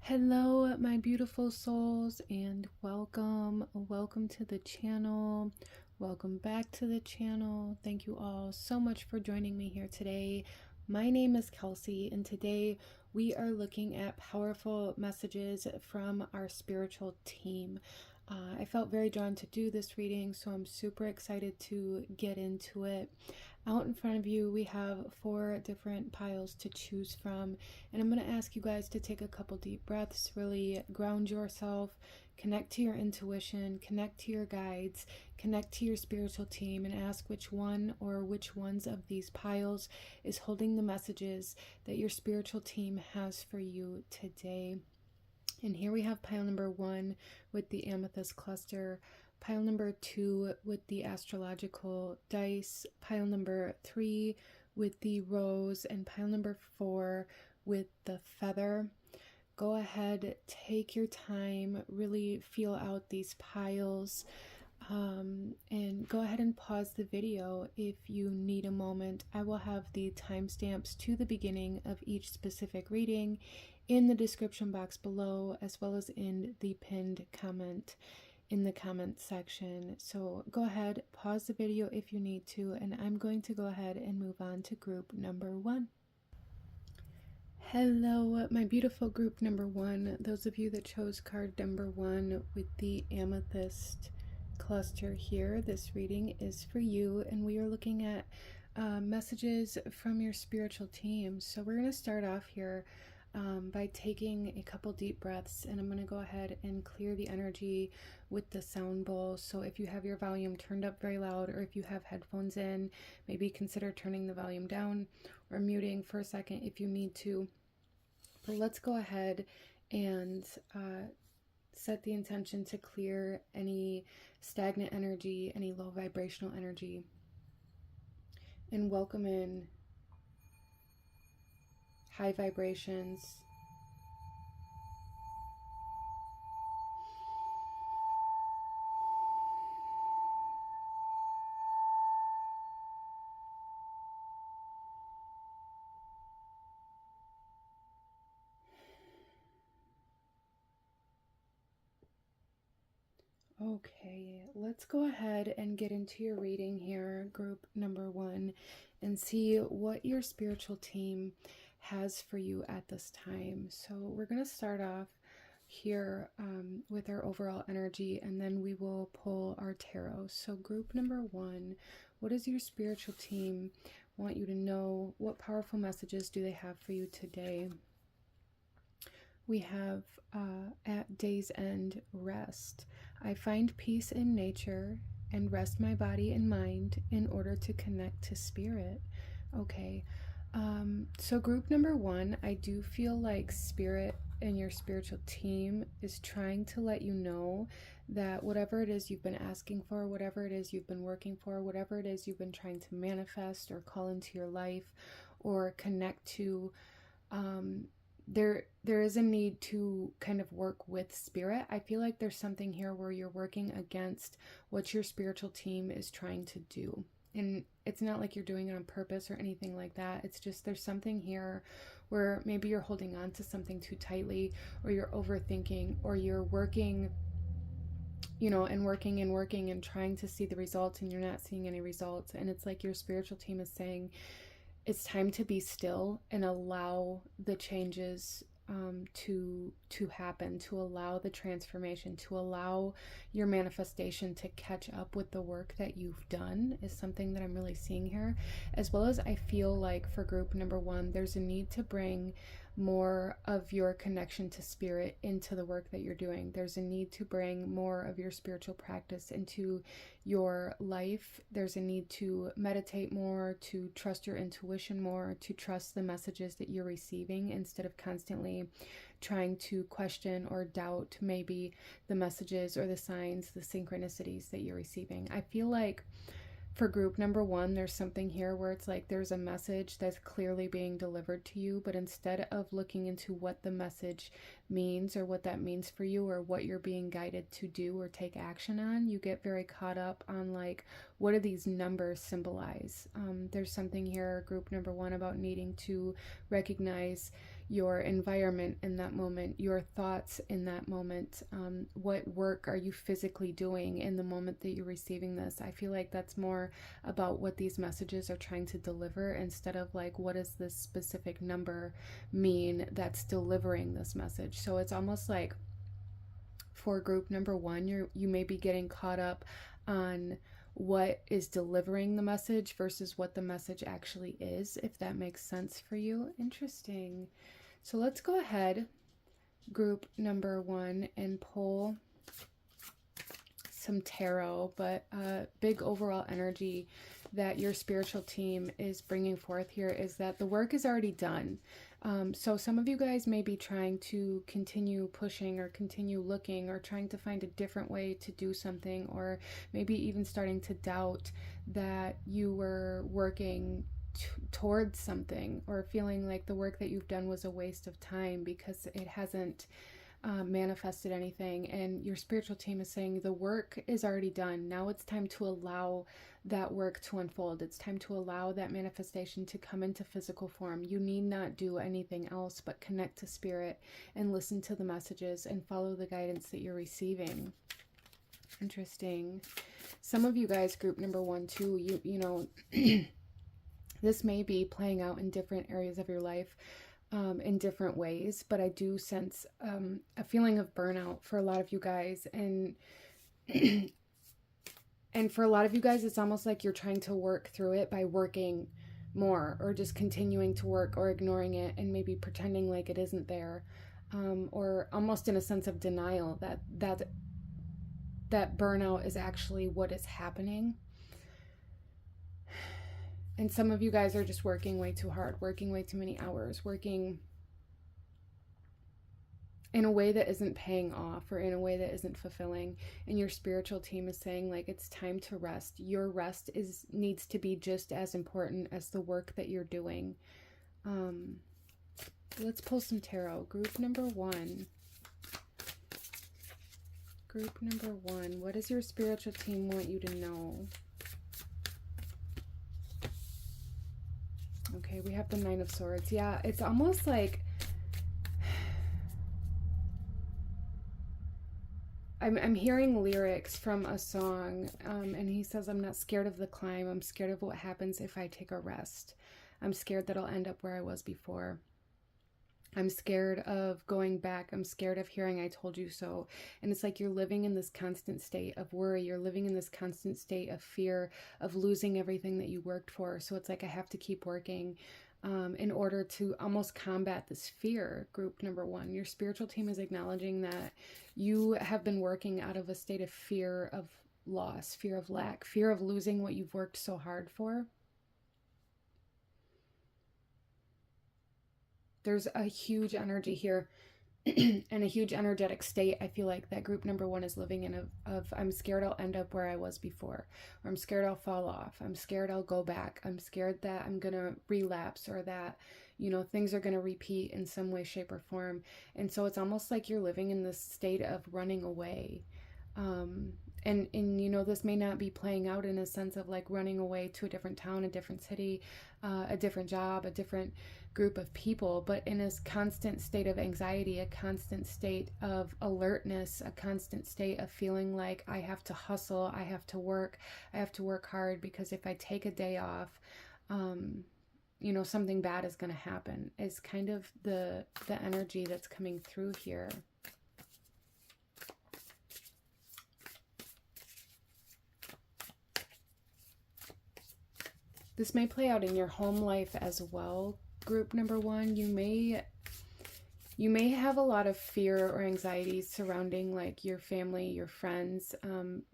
Hello, my beautiful souls, and welcome. Welcome to the channel. Welcome back to the channel. Thank you all so much for joining me here today. My name is Kelsey, and today we are looking at powerful messages from our spiritual team. I felt very drawn to do this reading, so I'm super excited to get into it. Out in front of you, we have 4 different piles to choose from, and I'm going to ask you guys to take a couple deep breaths, really ground yourself, connect to your intuition, connect to your guides, connect to your spiritual team, and ask which one or which ones of these piles is holding the messages that your spiritual team has for you today. And here we have pile number 1 with the amethyst cluster, pile number 2 with the astrological dice, pile number 3 with the rose, and pile number 4 with the feather. Go ahead, take your time, really feel out these piles, and go ahead and pause the video if you need a moment. I will have the timestamps to the beginning of each specific reading in the description box below, as well as in the pinned comment in the comment section. So go ahead, pause the video if you need to, and I'm going to go ahead and move on to group number 1. Hello, my beautiful group number 1. Those of you that chose card number 1 with the amethyst cluster here, this reading is for you, and we are looking at messages from your spiritual team. So we're going to start off here by taking a couple deep breaths, and I'm going to go ahead and clear the energy with the sound bowl. So if you have your volume turned up very loud, or if you have headphones in, maybe consider turning the volume down or muting for a second if you need to. But let's go ahead and set the intention to clear any stagnant energy, any low vibrational energy, and welcome in high vibrations. Okay, let's go ahead and get into your reading here, group number 1, and see what your spiritual team has for you at this time. So we're going to start off here with our overall energy, and then we will pull our tarot. So group number 1, what does your spiritual team want you to know? What powerful messages do they have for you today? We have at day's end, rest. I find peace in nature and rest my body and mind in order to connect to spirit. Okay, so group number 1, I do feel like spirit and your spiritual team is trying to let you know that whatever it is you've been asking for, whatever it is you've been working for, whatever it is you've been trying to manifest or call into your life or connect to, there is a need to kind of work with spirit. I feel like there's something here where you're working against what your spiritual team is trying to do. And it's not like you're doing it on purpose or anything like that. It's just there's something here where maybe you're holding on to something too tightly, or you're overthinking, or you're working, and working and working and trying to see the results, and you're not seeing any results. And it's like your spiritual team is saying, it's time to be still and allow the changes to happen, to allow the transformation, to allow your manifestation to catch up with the work that you've done, is something that I'm really seeing here. As well as I feel like for group number 1, there's a need to bring more of your connection to spirit into the work that you're doing. There's a need to bring more of your spiritual practice into your life. There's a need to meditate more, to trust your intuition more, to trust the messages that you're receiving instead of constantly trying to question or doubt maybe the messages or the signs, the synchronicities that you're receiving. I feel like for group number 1, there's something here where it's like there's a message that's clearly being delivered to you, but instead of looking into what the message means or what that means for you or what you're being guided to do or take action on, you get very caught up on like, what do these numbers symbolize? There's something here, group number 1, about needing to recognize your environment in that moment, your thoughts in that moment. What work are you physically doing in the moment that you're receiving this? I feel like that's more about what these messages are trying to deliver, instead of like, what does this specific number mean that's delivering this message? So it's almost like, for group number one, you may be getting caught up on what is delivering the message versus what the message actually is, if that makes sense for you. Interesting. So let's go ahead, group number one, and pull some tarot, but big overall energy that your spiritual team is bringing forth here is that the work is already done. So some of you guys may be trying to continue pushing or continue looking or trying to find a different way to do something, or maybe even starting to doubt that you were working towards something, or feeling like the work that you've done was a waste of time because it hasn't manifested anything. And your spiritual team is saying the work is already done. Now it's time to allow that work to unfold. It's time to allow that manifestation to come into physical form. You need not do anything else but connect to spirit and listen to the messages and follow the guidance that you're receiving. Interesting. Some of you guys, group number one, too, you know, this may be playing out in different areas of your life, in different ways, but I do sense a feeling of burnout for a lot of you guys. And and for a lot of you guys, it's almost like you're trying to work through it by working more, or just continuing to work, or ignoring it and maybe pretending like it isn't there, or almost in a sense of denial that burnout is actually what is happening. And some of you guys are just working way too hard, working way too many hours, working in a way that isn't paying off, or in a way that isn't fulfilling. And your spiritual team is saying, like, it's time to rest. Your rest needs to be just as important as the work that you're doing. Let's pull some tarot. Group number one. Group number one. What does your spiritual team want you to know? Okay, we have the Nine of Swords. Yeah, it's almost like I'm hearing lyrics from a song, and he says, I'm not scared of the climb. I'm scared of what happens if I take a rest. I'm scared that I'll end up where I was before. I'm scared of going back. I'm scared of hearing I told you so. And it's like you're living in this constant state of worry. You're living in this constant state of fear of losing everything that you worked for. So it's like, I have to keep working in order to almost combat this fear. Group number one, your spiritual team is acknowledging that you have been working out of a state of fear of loss, fear of lack, fear of losing what you've worked so hard for. There's a huge energy here and a huge energetic state, I feel like, that group number one is living in, of I'm scared I'll end up where I was before, or I'm scared I'll fall off, I'm scared I'll go back, I'm scared that I'm gonna relapse, or that, you know, things are gonna repeat in some way, shape, or form. And so it's almost like you're living in this state of running away. And you know, this may not be playing out in a sense of like running away to a different town, a different city, a different job, a different group of people, but in a constant state of anxiety, a constant state of alertness, a constant state of feeling like I have to hustle, I have to work hard, because if I take a day off, you know, something bad is going to happen, is kind of the energy that's coming through here. This may play out in your home life as well, group number one. You may have a lot of fear or anxiety surrounding like your family, your friends,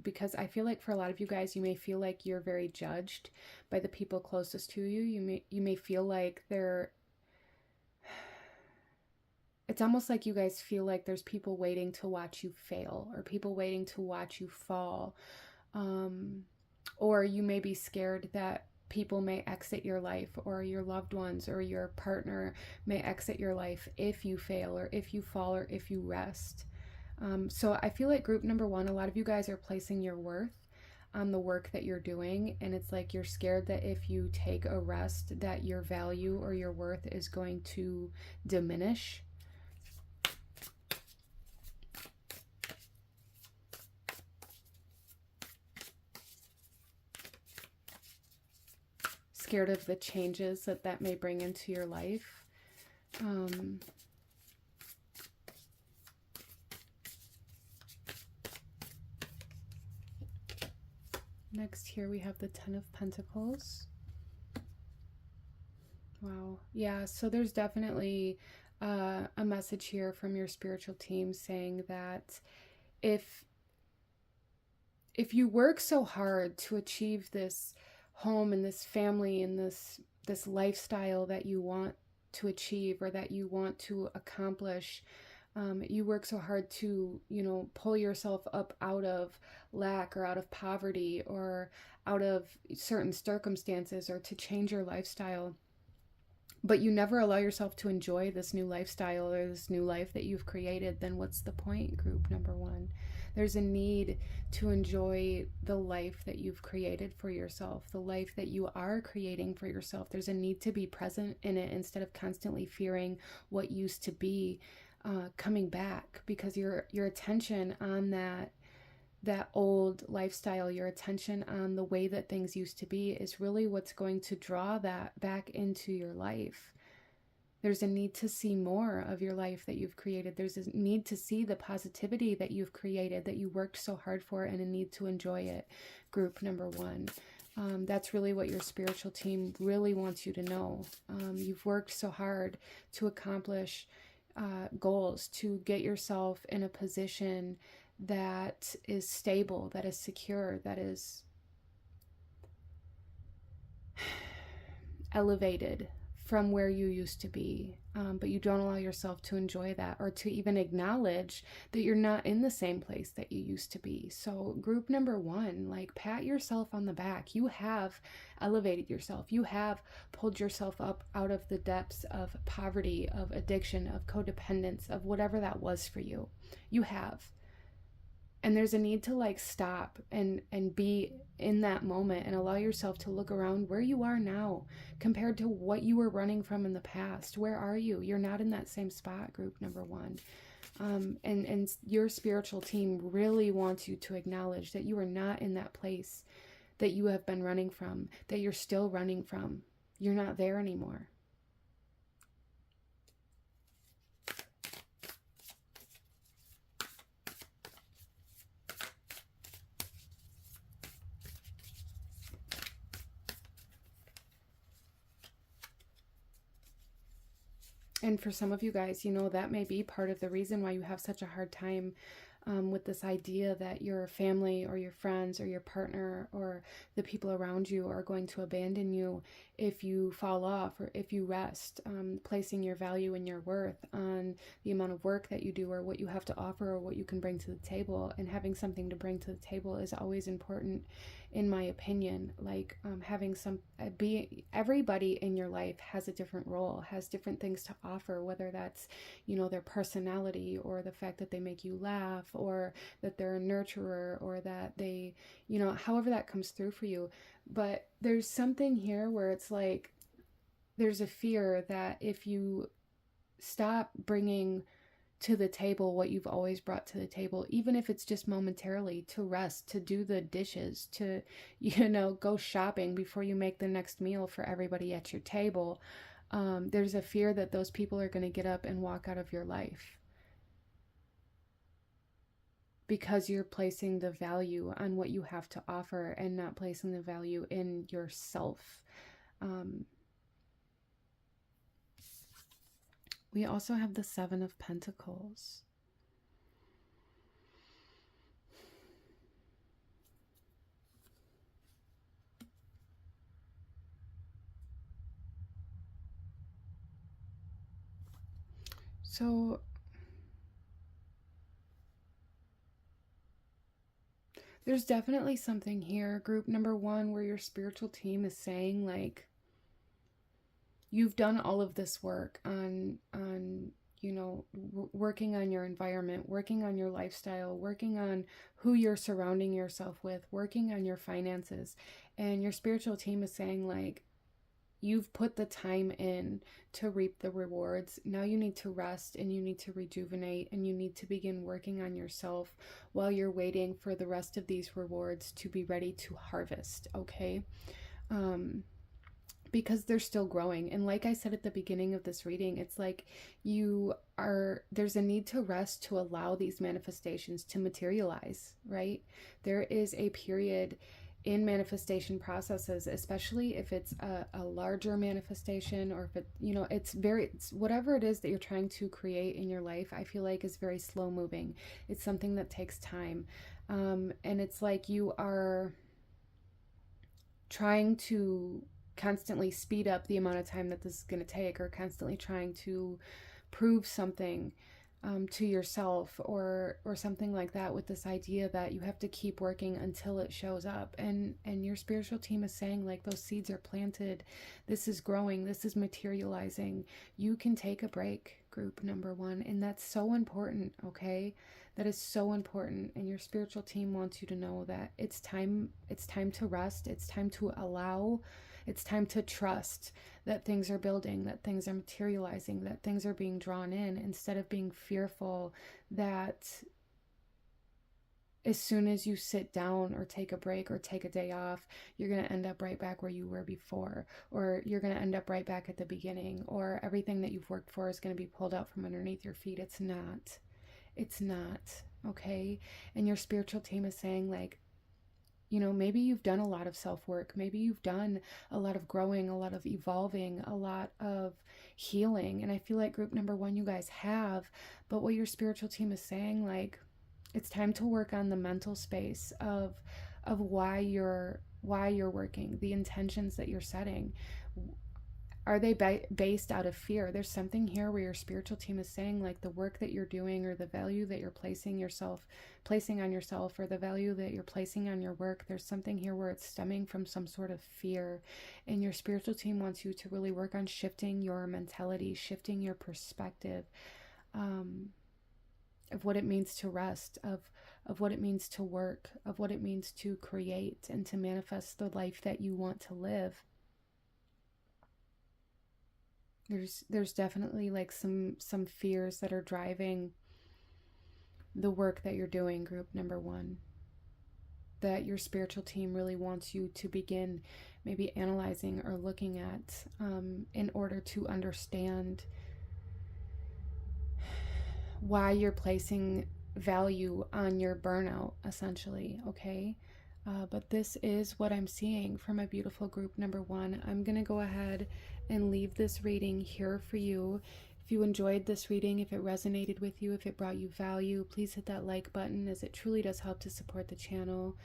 because I feel like for a lot of you guys, you may feel like you're very judged by the people closest to you. You may feel like it's almost like you guys feel like there's people waiting to watch you fail, or people waiting to watch you fall, or you may be scared that people may exit your life, or your loved ones or your partner may exit your life if you fail, or if you fall, or if you rest. So I feel like group number one, a lot of you guys are placing your worth on the work that you're doing, and it's like you're scared that if you take a rest that your value or your worth is going to diminish. Scared of the changes that that may bring into your life. Next here we have the Ten of Pentacles. Wow. Yeah, so there's definitely a message here from your spiritual team saying that if you work so hard to achieve this home and this family and this lifestyle that you want to achieve or that you want to accomplish, you work so hard to, you know, pull yourself up out of lack or out of poverty or out of certain circumstances or to change your lifestyle, but you never allow yourself to enjoy this new lifestyle or this new life that you've created, then what's the point, group number one? There's a need to enjoy the life that you've created for yourself, the life that you are creating for yourself. There's a need to be present in it instead of constantly fearing what used to be coming back, because your attention on that old lifestyle, your attention on the way that things used to be is really what's going to draw that back into your life. There's a need to see more of your life that you've created. There's a need to see the positivity that you've created, that you worked so hard for, and a need to enjoy it, group number one. That's really what your spiritual team really wants you to know. You've worked so hard to accomplish goals, to get yourself in a position that is stable, that is secure, that is elevated from where you used to be, but you don't allow yourself to enjoy that or to even acknowledge that you're not in the same place that you used to be. So group number one, like, pat yourself on the back. You have elevated yourself. You have pulled yourself up out of the depths of poverty, of addiction, of codependence, of whatever that was for you. You have. And there's a need to like stop and be in that moment and allow yourself to look around where you are now compared to what you were running from in the past. Where are you? You're not in that same spot, group number one. And your spiritual team really wants you to acknowledge that you are not in that place that you have been running from, that you're still running from. You're not there anymore. And for some of you guys, you know, that may be part of the reason why you have such a hard time with this idea that your family or your friends or your partner or the people around you are going to abandon you if you fall off or if you rest, placing your value and your worth on the amount of work that you do or what you have to offer or what you can bring to the table. And having something to bring to the table is always important, in my opinion. Like having everybody in your life has a different role, has different things to offer, whether that's, you know, their personality or the fact that they make you laugh or that they're a nurturer or that they, you know, however that comes through for you. But there's something here where it's like there's a fear that if you stop bringing to the table what you've always brought to the table, even if it's just momentarily, to rest, to do the dishes, to, you know, go shopping before you make the next meal for everybody at your table, there's a fear that those people are going to get up and walk out of your life because you're placing the value on what you have to offer and not placing the value in yourself. We also have the Seven of Pentacles. So there's definitely something here, group number one, where your spiritual team is saying, like, you've done all of this work on you know, working on your environment, working on your lifestyle, working on who you're surrounding yourself with, working on your finances. And your spiritual team is saying, like, you've put the time in to reap the rewards. Now you need to rest and you need to rejuvenate and you need to begin working on yourself while you're waiting for the rest of these rewards to be ready to harvest, okay? Because they're still growing. And like I said at the beginning of this reading, it's like there's a need to rest to allow these manifestations to materialize, right? There is a period in manifestation processes, especially if it's a larger manifestation, or if it, you know, it's whatever it is that you're trying to create in your life, I feel like is very slow moving. It's something that takes time. And it's like you are trying to constantly speed up the amount of time that this is going to take, or constantly trying to prove something to yourself, or something like that, with this idea that you have to keep working until it shows up. And your spiritual team is saying, like, those seeds are planted, this is growing, this is materializing. You can take a break, group number one, and that's so important, okay? That is so important. And your spiritual team wants you to know that it's time to rest, it's time to allow, it's time to trust that things are building, that things are materializing, that things are being drawn in, instead of being fearful that as soon as you sit down or take a break or take a day off, you're going to end up right back where you were before, or you're going to end up right back at the beginning, or everything that you've worked for is going to be pulled out from underneath your feet. It's not. It's not, okay? And your spiritual team is saying, like, you know, maybe you've done a lot of self-work. Maybe you've done a lot of growing, a lot of evolving, a lot of healing. And I feel like group number one, you guys have. But what your spiritual team is saying, like, it's time to work on the mental space of why you're working, the intentions that you're setting. Are they based out of fear? There's something here where your spiritual team is saying, like, the work that you're doing, or the value that you're placing on yourself, or the value that you're placing on your work, there's something here where it's stemming from some sort of fear. And your spiritual team wants you to really work on shifting your mentality, shifting your perspective, of what it means to rest, of what it means to work, of what it means to create and to manifest the life that you want to live. There's definitely, like, some fears that are driving the work that you're doing, group number one, that your spiritual team really wants you to begin maybe analyzing or looking at, in order to understand why you're placing value on your burnout, essentially, okay? But this is what I'm seeing for my beautiful group number one. I'm going to go ahead and leave this reading here for you. If you enjoyed this reading, if it resonated with you, if it brought you value, please hit that like button, as it truly does help to support the channel.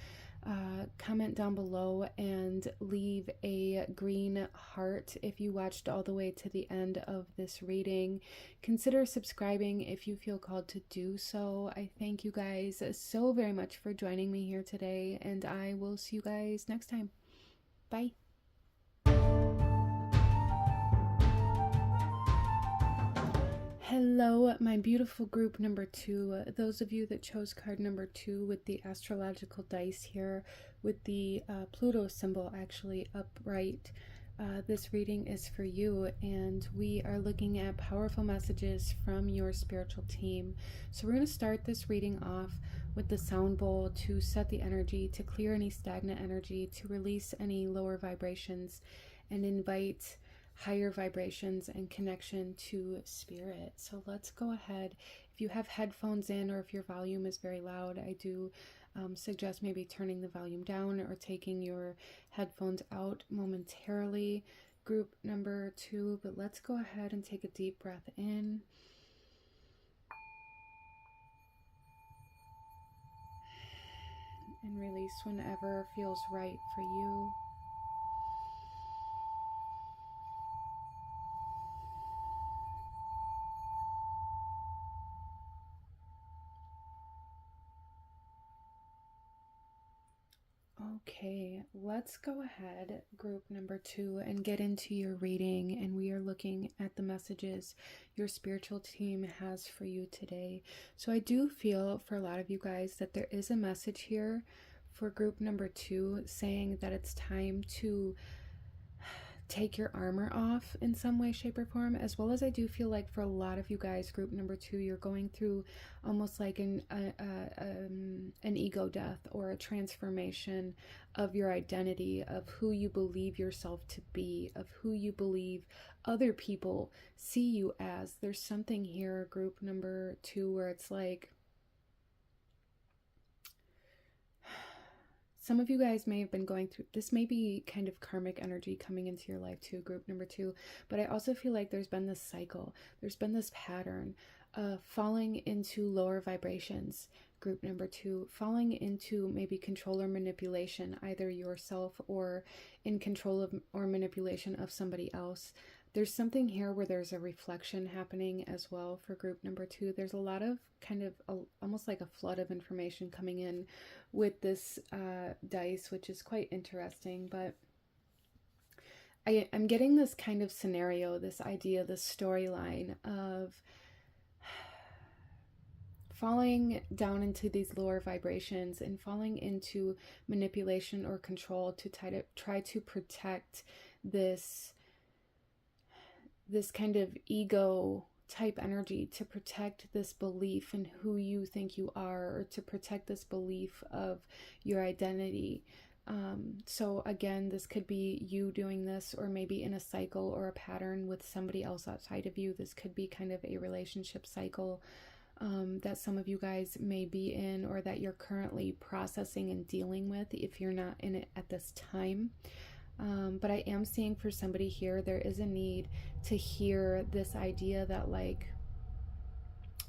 Comment down below and leave a green heart if you watched all the way to the end of this reading. Consider subscribing if you feel called to do so. I thank you guys so very much for joining me here today, and I will see you guys next time. Bye. Hello, my beautiful group number two. Those of you that chose card number 2 with the astrological dice here, with the Pluto symbol actually upright, this reading is for you, and we are looking at powerful messages from your spiritual team. So we're going to start this reading off with the sound bowl to set the energy, to clear any stagnant energy, to release any lower vibrations, and invite higher vibrations and connection to spirit. So let's go ahead. If you have headphones in, or if your volume is very loud, I do suggest maybe turning the volume down or taking your headphones out momentarily, group number 2. But let's go ahead and take a deep breath in and release whenever feels right for you. Okay, let's go ahead, group number 2, and get into your reading. And we are looking at the messages your spiritual team has for you today. So I do feel for a lot of you guys that there is a message here for group number 2 saying that it's time to take your armor off in some way, shape, or form, as well as I do feel like for a lot of you guys, group number 2, you're going through almost like an ego death or a transformation of your identity, of who you believe yourself to be, of who you believe other people see you as. There's something here, group number 2, where it's like, some of you guys may have been going through, this may be kind of karmic energy coming into your life too, group number 2, but I also feel like there's been this cycle, there's been this pattern of falling into lower vibrations, group number 2, falling into maybe control or manipulation, either yourself or in control of or manipulation of somebody else. There's something here where there's a reflection happening as well for group number 2. There's a lot of kind of almost like a flood of information coming in with this dice, which is quite interesting. But I'm getting this kind of scenario, this idea, this storyline of falling down into these lower vibrations and falling into manipulation or control to try to protect this kind of ego type energy, to protect this belief in who you think you are, or to protect this belief of your identity. So again, this could be you doing this, or maybe in a cycle or a pattern with somebody else outside of you. This could be kind of a relationship cycle that some of you guys may be in, or that you're currently processing and dealing with if you're not in it at this time. But I am seeing for somebody here, there is a need to hear this idea that like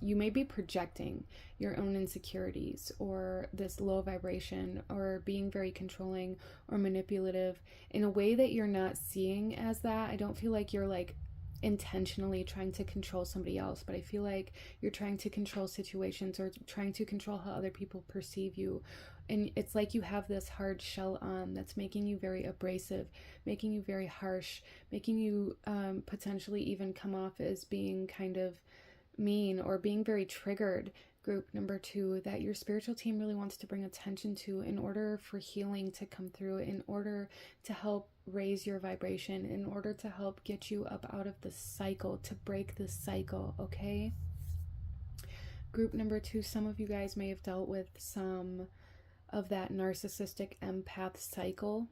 you may be projecting your own insecurities or this low vibration, or being very controlling or manipulative in a way that you're not seeing as that. I don't feel like you're like intentionally trying to control somebody else, but I feel like you're trying to control situations or trying to control how other people perceive you. And it's like you have this hard shell on that's making you very abrasive, making you very harsh, making you potentially even come off as being kind of mean or being very triggered, group number 2, that your spiritual team really wants to bring attention to in order for healing to come through, in order to help raise your vibration, in order to help get you up out of the cycle, to break the cycle, okay? Group number 2, some of you guys may have dealt with some of that narcissistic empath cycle.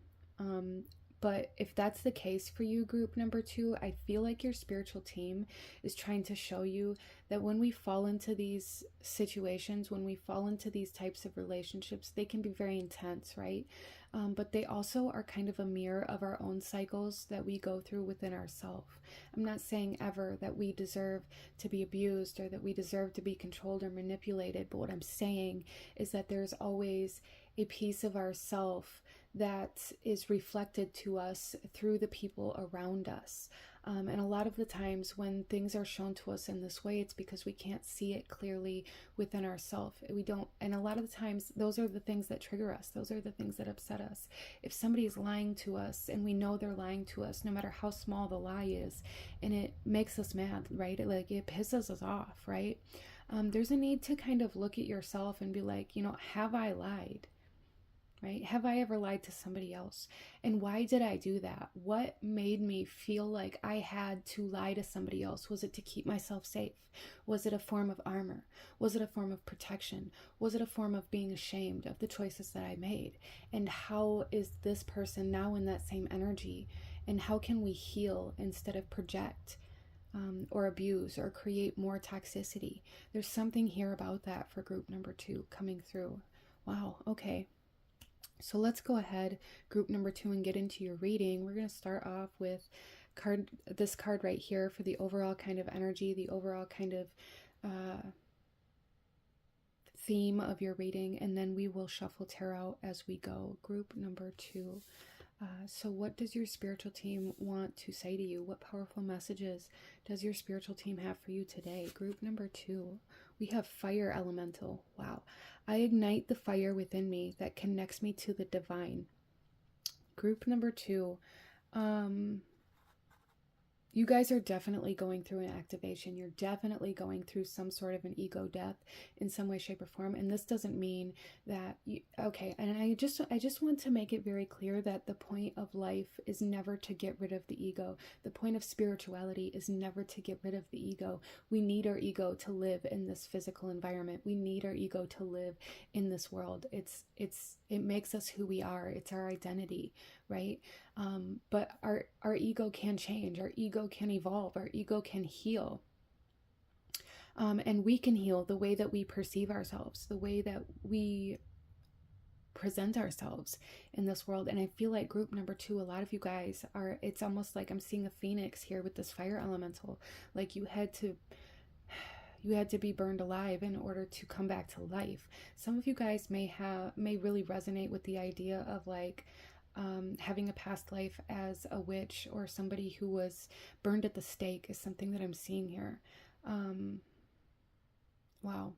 But if that's the case for you, group number 2, I feel like your spiritual team is trying to show you that when we fall into these situations, when we fall into these types of relationships, they can be very intense, right? But they also are kind of a mirror of our own cycles that we go through within ourselves. I'm not saying ever that we deserve to be abused or that we deserve to be controlled or manipulated, but what I'm saying is that there's always a piece of ourself that is reflected to us through the people around us. And a lot of the times when things are shown to us in this way, it's because we can't see it clearly within ourselves. We don't, and a lot of the times those are the things that trigger us. Those are the things that upset us. If somebody is lying to us and we know they're lying to us, no matter how small the lie is, and it makes us mad, right? It pisses us off, right? There's a need to kind of look at yourself and be like, have I lied? Right? Have I ever lied to somebody else? And why did I do that? What made me feel like I had to lie to somebody else? Was it to keep myself safe? Was it a form of armor? Was it a form of protection? Was it a form of being ashamed of the choices that I made? And how is this person now in that same energy? And how can we heal instead of project or abuse or create more toxicity? There's something here about that for group number 2 coming through. Wow, okay. So let's go ahead, group number 2, and get into your reading. We're going to start off with this card right here for the overall kind of energy, the overall kind of theme of your reading, and then we will shuffle tarot as we go. Group number 2. So what does your spiritual team want to say to you? What powerful messages does your spiritual team have for you today? Group number 2. We have fire elemental. Wow. I ignite the fire within me that connects me to the divine. Group number 2. You guys are definitely going through an activation. You're definitely going through some sort of an ego death in some way, shape, or form. And this doesn't mean that okay. And I just want to make it very clear that the point of life is never to get rid of the ego. The point of spirituality is never to get rid of the ego. We need our ego to live in this physical environment. We need our ego to live in this world. It makes us who we are. It's our identity, right? But our ego can change, our ego can evolve, our ego can heal. And we can heal the way that we perceive ourselves, the way that we present ourselves in this world. And I feel like group number 2, a lot of you guys are, it's almost like I'm seeing a phoenix here with this fire elemental. Like you had to be burned alive in order to come back to life. Some of you guys may really resonate with the idea of like, having a past life as a witch or somebody who was burned at the stake is something that I'm seeing here. Wow.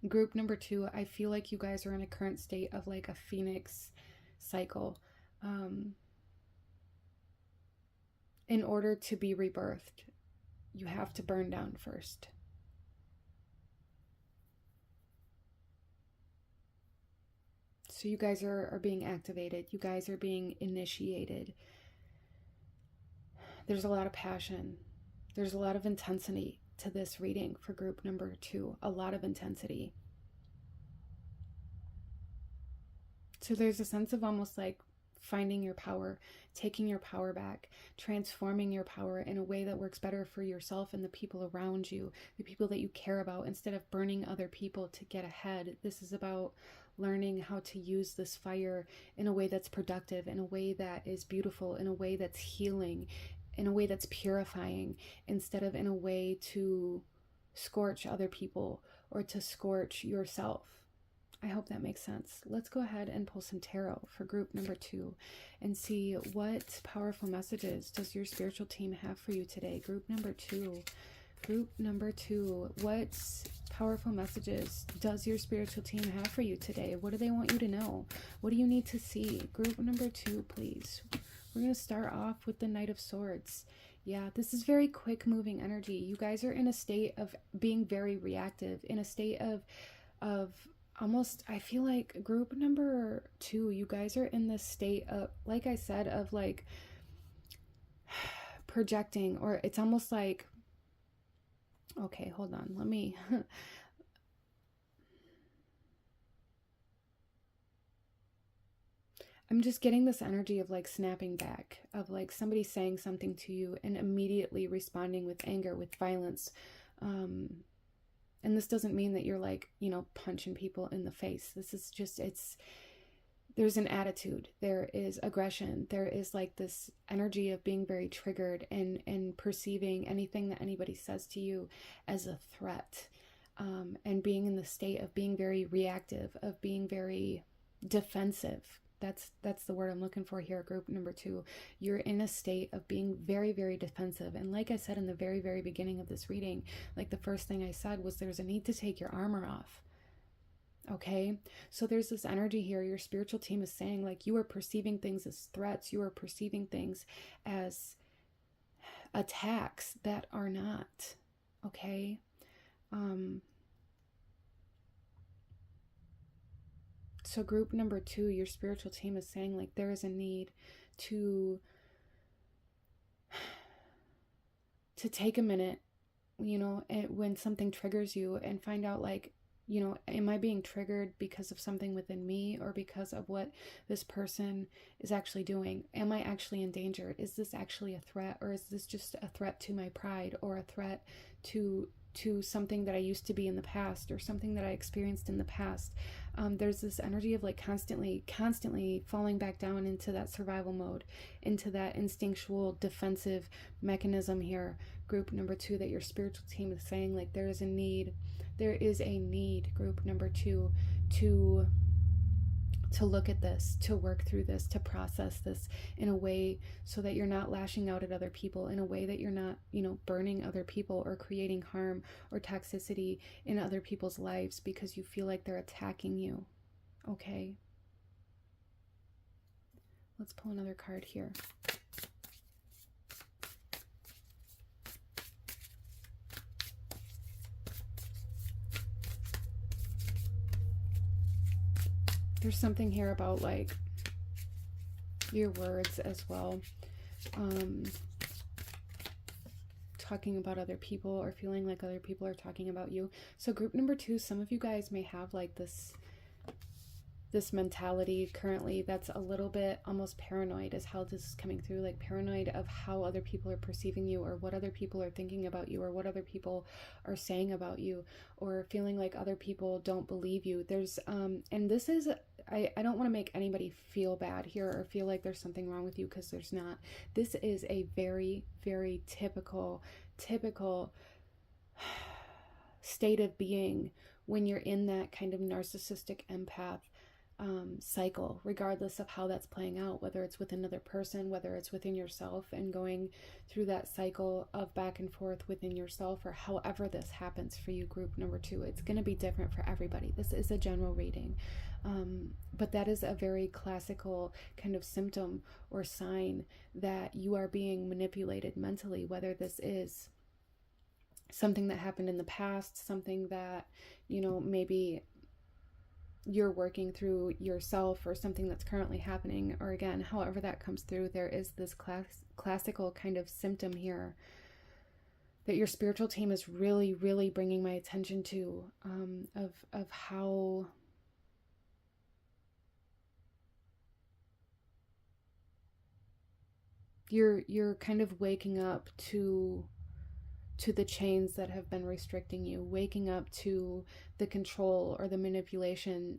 Group number 2, I feel like you guys are in a current state of like a phoenix cycle. In order to be rebirthed, you have to burn down first. So you guys are being activated. You guys are being initiated. There's a lot of passion. There's a lot of intensity to this reading for group number 2. A lot of intensity. So there's a sense of almost like finding your power, taking your power back, transforming your power in a way that works better for yourself and the people around you, the people that you care about, instead of burning other people to get ahead. This is about learning how to use this fire in a way that's productive, in a way that is beautiful, in a way that's healing, in a way that's purifying, instead of in a way to scorch other people or to scorch yourself. I hope that makes sense. Let's go ahead and pull some tarot for group number 2 and see what powerful messages does your spiritual team have for you today. Group number 2. Group number 2, what powerful messages does your spiritual team have for you today? What do they want you to know? What do you need to see? Group number 2, please. We're going to start off with the Knight of Swords. Yeah, this is very quick moving energy. You guys are in a state of being very reactive, in a state of almost, I feel like group number 2, you guys are in this state of, like I said, of like projecting, or it's almost like, okay, hold on, let me, I'm just getting this energy of like snapping back, of like somebody saying something to you and immediately responding with anger, with violence. And this doesn't mean that you're like, you know, punching people in the face. This is just, there's an attitude, there is aggression, there is like this energy of being very triggered and perceiving anything that anybody says to you as a threat, and being in the state of being very reactive, of being very defensive. That's the word I'm looking for here, group number 2. You're in a state of being very, very defensive. And like I said in the very, very beginning of this reading, like the first thing I said was there's a need to take your armor off. Okay, so there's this energy here. Your spiritual team is saying like you are perceiving things as threats. You are perceiving things as attacks that are not. Okay. So group number 2, your spiritual team is saying like there is a need to take a minute, you know, when something triggers you, and find out like, you know, am I being triggered because of something within me or because of what this person is actually doing? Am I actually in danger? Is this actually a threat, or is this just a threat to my pride, or a threat to something that I used to be in the past, or something that I experienced in the past? There's this energy of like constantly falling back down into that survival mode, into that instinctual defensive mechanism here, group number 2, that your spiritual team is saying like there is a need, group number 2, to to look at this, to work through this, to process this in a way so that you're not lashing out at other people, in a way that you're not, you know, burning other people or creating harm or toxicity in other people's lives because you feel like they're attacking you. Okay? Let's pull another card here. There's something here about like your words as well. Talking about other people or feeling like other people are talking about you. So group number 2, some of you guys may have like this mentality currently that's a little bit almost paranoid, is how this is coming through, like paranoid of how other people are perceiving you, or what other people are thinking about you, or what other people are saying about you, or feeling like other people don't believe you. There's and this is, I don't want to make anybody feel bad here or feel like there's something wrong with you, because there's not. This is a very, very typical state of being when you're in that kind of narcissistic empath cycle, regardless of how that's playing out, whether it's with another person, whether it's within yourself, and going through that cycle of back and forth within yourself, or however this happens for you, group number 2. It's going to be different for everybody. This is a general reading, but that is a very classical kind of symptom or sign that you are being manipulated mentally, whether this is something that happened in the past, something that, you know, maybe you're working through yourself, or something that's currently happening, or again, however that comes through. There is this classical kind of symptom here that your spiritual team is really, really bringing my attention to, of how you're kind of waking up to the chains that have been restricting you, waking up to the control or the manipulation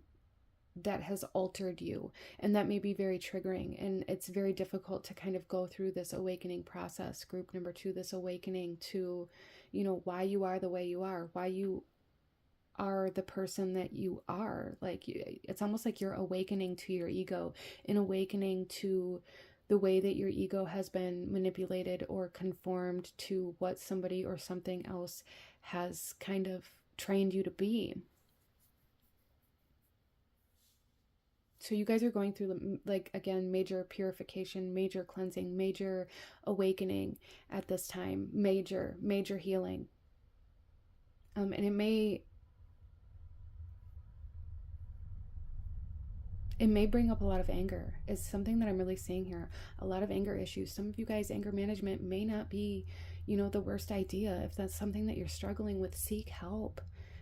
that has altered you. And that may be very triggering, and it's very difficult to kind of go through this awakening process, group number 2, this awakening to, you know, why you are the way you are, why you are the person that you are. Like, it's almost like you're awakening to your ego, and awakening to the way that your ego has been manipulated or conformed to what somebody or something else has kind of trained you to be. So you guys are going through, like, again, major purification, major cleansing, major awakening at this time, major healing. And it may bring up a lot of anger, is something that I'm really seeing here. A lot of anger issues. Some of you guys, anger management may not be, you know, the worst idea. If that's something that you're struggling with, seek help.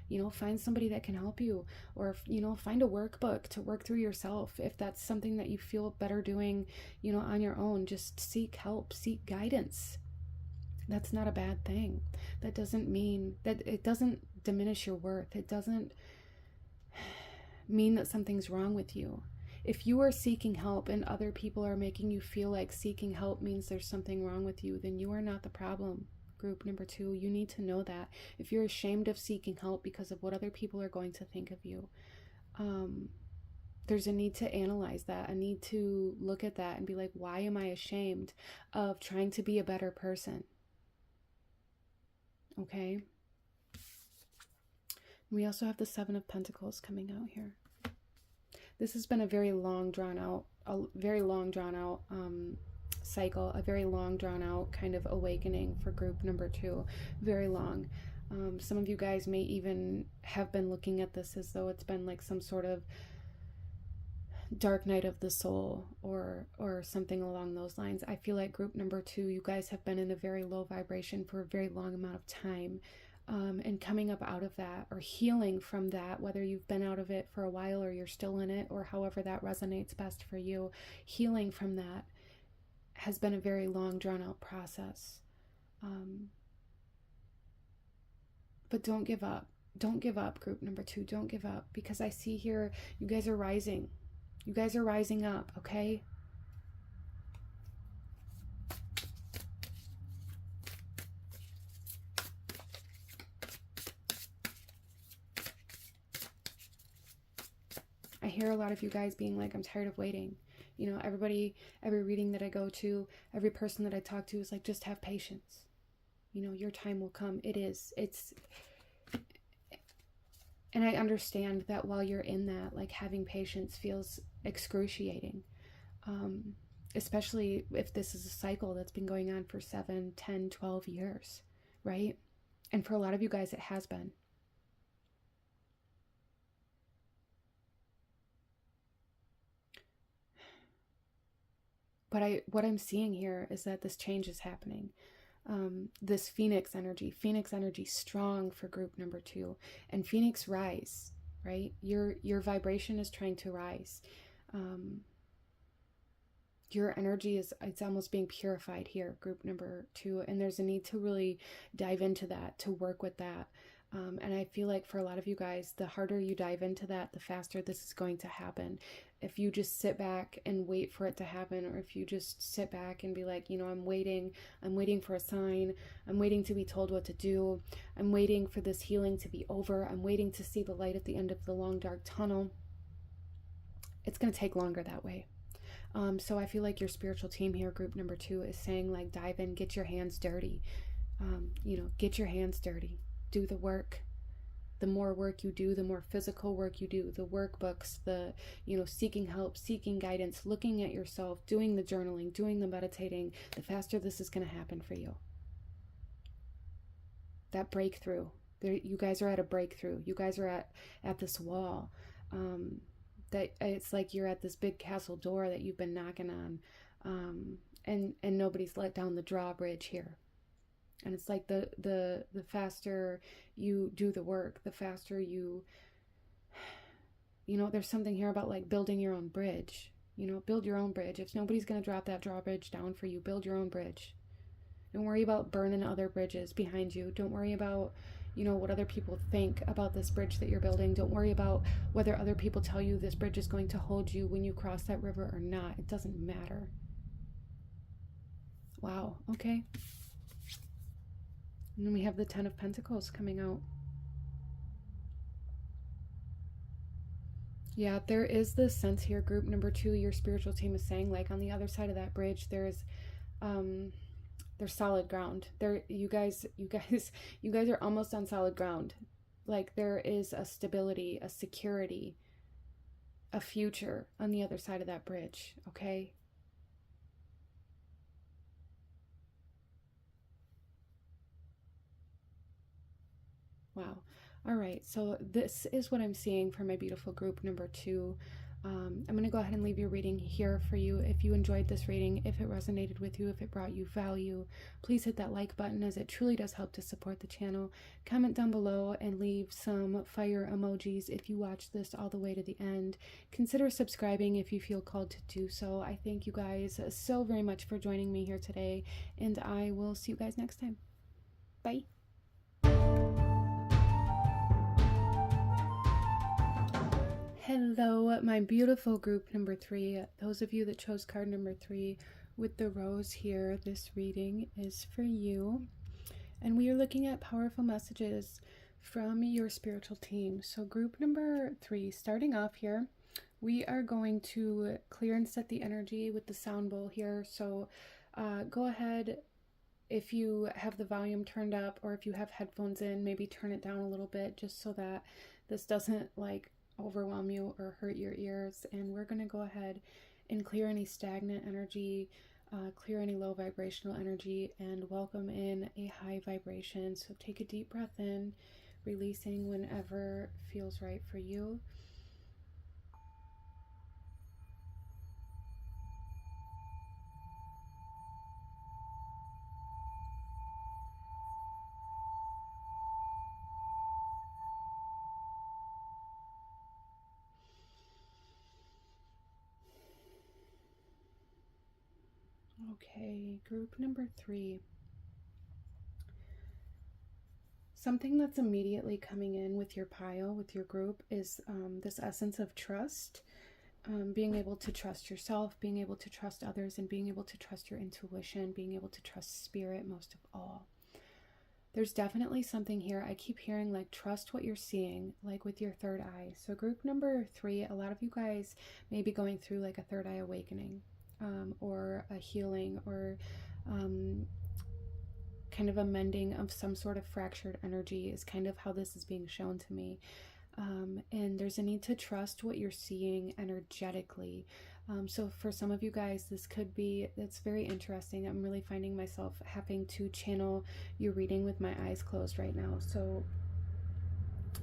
You know, find somebody that can help you, or, you know, find a workbook to work through yourself. If that's something that you feel better doing, you know, on your own, just seek help, seek guidance. That's not a bad thing. That doesn't mean that, it doesn't diminish your worth. It doesn't mean that something's wrong with you. If you are seeking help and other people are making you feel like seeking help means there's something wrong with you, then you are not the problem, group number 2. You need to know that. If you're ashamed of seeking help because of what other people are going to think of you, there's a need to analyze that, a need to look at that and be like, why am I ashamed of trying to be a better person? Okay. We also have the 7 of Pentacles coming out here. This has been a very long drawn out cycle, a very long drawn out kind of awakening for group number 2. Very long. Some of you guys may even have been looking at this as though it's been like some sort of dark night of the soul, or something along those lines. I feel like group number 2, you guys have been in a very low vibration for a very long amount of time. And coming up out of that, or healing from that, whether you've been out of it for a while or you're still in it, or however that resonates best for you, healing from that has been a very long, drawn out process. But don't give up. Don't give up, group number 2. Don't give up, because I see here you guys are rising. You guys are rising up, okay? I hear a lot of you guys being like, I'm tired of waiting. You know, every reading that I go to, every person that I talk to is like, just have patience. You know, your time will come. And I understand that while you're in that, like, having patience feels excruciating. Especially if this is a cycle that's been going on for 7, 10, 12 years, right? And for a lot of you guys, it has been. But what I'm seeing here is that this change is happening. This Phoenix energy strong for group number 2, and Phoenix rise, right? Your vibration is trying to rise. Your energy it's almost being purified here, group number 2, and there's a need to really dive into that, to work with that. And I feel like for a lot of you guys, the harder you dive into that, the faster this is going to happen. If you just sit back and wait for it to happen, or if you just sit back and be like, you know, I'm waiting for a sign, I'm waiting to be told what to do, I'm waiting for this healing to be over, I'm waiting to see the light at the end of the long dark tunnel, it's going to take longer that way. So I feel like your spiritual team here, group number 2, is saying, like, dive in, get your hands dirty. You know, get your hands dirty. Do the work. The more work you do, the more physical work you do, the workbooks, the, you know, seeking help, seeking guidance, looking at yourself, doing the journaling, doing the meditating, the faster this is going to happen for you. That breakthrough. You guys are at a breakthrough. You guys are at this wall. That it's like you're at this big castle door that you've been knocking on, and nobody's let down the drawbridge here. And it's like the faster you do the work, the faster you know, there's something here about like building your own bridge. You know, build your own bridge. If nobody's going to drop that drawbridge down for you, build your own bridge. Don't worry about burning other bridges behind you. Don't worry about, you know, what other people think about this bridge that you're building. Don't worry about whether other people tell you this bridge is going to hold you when you cross that river or not. It doesn't matter. Wow. Okay. And then we have the 10 of Pentacles coming out. Yeah, there is this sense here, group number 2, your spiritual team is saying, like, on the other side of that bridge, there's solid ground. You guys are almost on solid ground. Like, there is a stability, a security, a future on the other side of that bridge, okay? Wow. All right, so this is what I'm seeing for my beautiful group number 2. I'm going to go ahead and leave your reading here for you. If you enjoyed this reading, if it resonated with you, if it brought you value, please hit that like button, as it truly does help to support the channel. Comment down below and leave some fire emojis if you watch this all the way to the end. Consider subscribing if you feel called to do so. I thank you guys so very much for joining me here today, and I will see you guys next time. Bye. Hello, my beautiful group number 3. Those of you that chose card number 3 with the rose here, this reading is for you. And we are looking at powerful messages from your spiritual team. So group number 3, starting off here, we are going to clear and set the energy with the sound bowl here. So go ahead, if you have the volume turned up, or if you have headphones in, maybe turn it down a little bit, just so that this doesn't like overwhelm you or hurt your ears. And we're going to go ahead and clear any stagnant energy, clear any low vibrational energy, and welcome in a high vibration. So take a deep breath in, releasing whenever feels right for you. Okay, group number 3. Something that's immediately coming in with your pile, with your group, is this essence of trust. Being able to trust yourself, being able to trust others, and being able to trust your intuition, being able to trust spirit most of all. there's definitely something here. I keep hearing like trust what you're seeing, like with your third eye. So group number 3, a lot of you guys may be going through like a third eye awakening, or a healing, or kind of a mending of some sort of fractured energy is kind of how this is being shown to me. And there's a need to trust what you're seeing energetically. So for some of you guys, this could be, it's very interesting. I'm really finding myself having to channel your reading with my eyes closed right now. So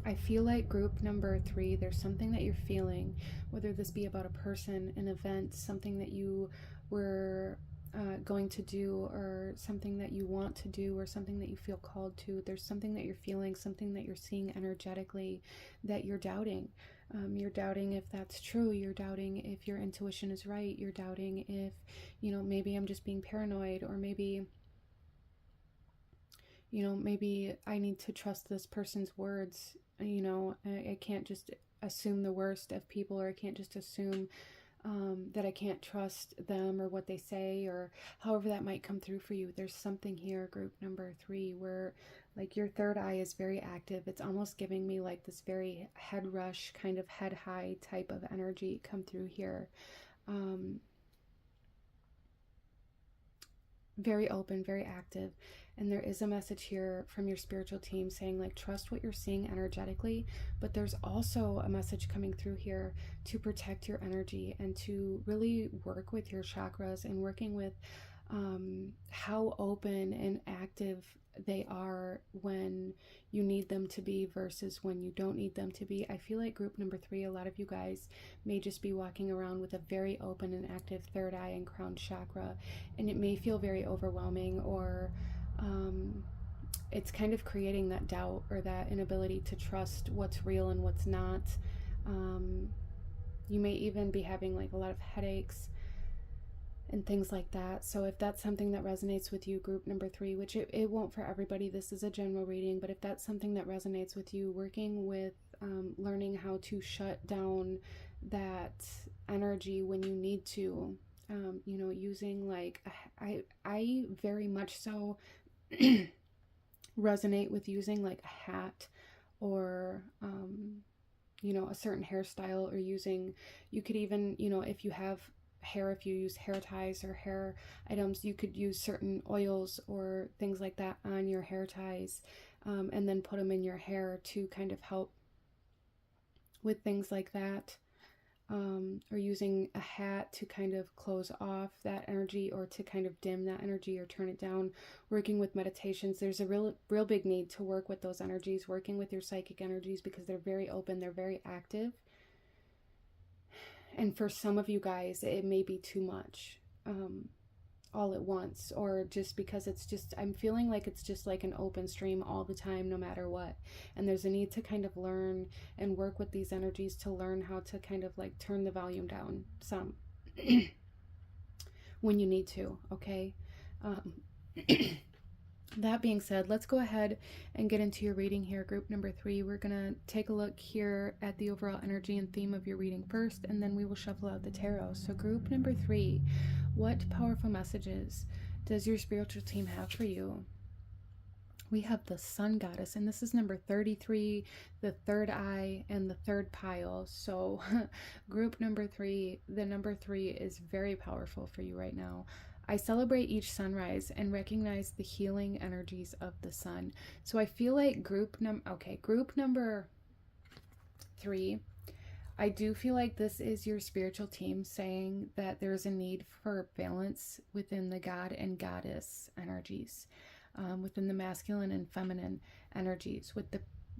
I feel like group number 3, there's something that you're feeling, whether this be about a person, an event, something that you were going to do, or something that you want to do, or something that you feel called to. There's something that you're feeling, something that you're seeing energetically that you're doubting. You're doubting if that's true. You're doubting if your intuition is right. You're doubting if, maybe I'm just being paranoid, or maybe, maybe I need to trust this person's words. I can't just assume the worst of people, or I can't just assume that I can't trust them or what they say, or however that might come through for you. There's something here, group number 3, where like your third eye is very active. It's almost giving me like this very head rush, kind of head high type of energy come through here. Very open, very active. And there is a message here from your spiritual team saying like trust what you're seeing energetically, but there's also a message coming through here to protect your energy and to really work with your chakras, and working with how open and active they are when you need them to be versus when you don't need them to be. I feel like group number 3, a lot of you guys may just be walking around with a very open and active third eye and crown chakra, and it may feel very overwhelming, or it's kind of creating that doubt or that inability to trust what's real and what's not. You may even be having like a lot of headaches and things like that. So if that's something that resonates with you, group number 3, which it won't for everybody, this is a general reading, but if that's something that resonates with you, working with learning how to shut down that energy when you need to, using like, I very much so resonate with using like a hat, or a certain hairstyle, or you could even, if you have hair, if you use hair ties or hair items, you could use certain oils or things like that on your hair ties, and then put them in your hair to kind of help with things like that. Or using a hat to kind of close off that energy, or to kind of dim that energy or turn it down. Working with meditations, there's a real big need to work with those energies, working with your psychic energies, because they're very open, they're very active. And for some of you guys, it may be too much all at once, or just because I'm feeling like it's just like an open stream all the time, no matter what. And there's a need to kind of learn and work with these energies to learn how to kind of like turn the volume down some when you need to, okay? That being said, let's go ahead and get into your reading here, group number 3. We're going to take a look here at the overall energy and theme of your reading first, and then we will shuffle out the tarot. So group number 3, what powerful messages does your spiritual team have for you? We have the Sun Goddess, and this is number 33, the third eye, and the third pile. So group number 3, the number 3 is very powerful for you right now. I celebrate each sunrise and recognize the healing energies of the sun. So I feel like group number 3, I do feel like this is your spiritual team saying that there's a need for balance within the God and Goddess energies, within the masculine and feminine energies, with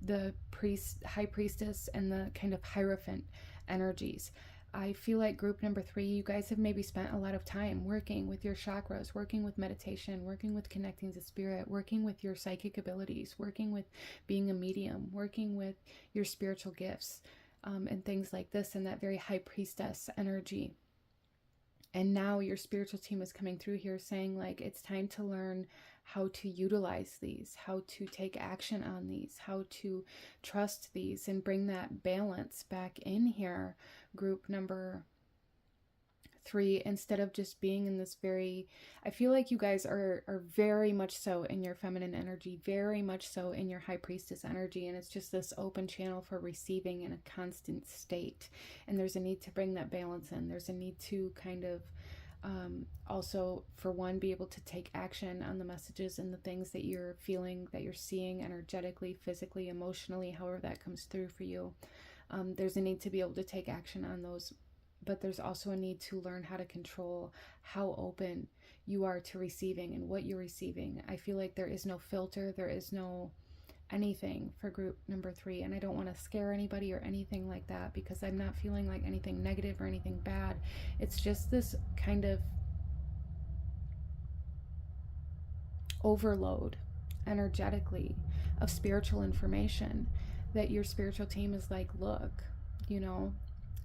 the priest, high priestess, and the kind of hierophant energies. I feel like group number 3, you guys have maybe spent a lot of time working with your chakras, working with meditation, working with connecting to spirit, working with your psychic abilities, working with being a medium, working with your spiritual gifts, and things like this, and that very high priestess energy. And now your spiritual team is coming through here saying like it's time to learn how to utilize these, how to take action on these, how to trust these, and bring that balance back in here, group number 3, instead of just being in this very, I feel like you guys are very much so in your feminine energy, very much so in your high priestess energy, and it's just this open channel for receiving in a constant state. And there's a need to bring that balance in. There's a need to kind of also, for one, be able to take action on the messages and the things that you're feeling, that you're seeing energetically, physically, emotionally, however that comes through for you. There's a need to be able to take action on those, but there's also a need to learn how to control how open you are to receiving and what you're receiving. I feel like there is no filter, there is no anything for group number 3, and I don't want to scare anybody or anything like that, because I'm not feeling like anything negative or anything bad. It's just this kind of overload energetically of spiritual information that your spiritual team is like, look, you know,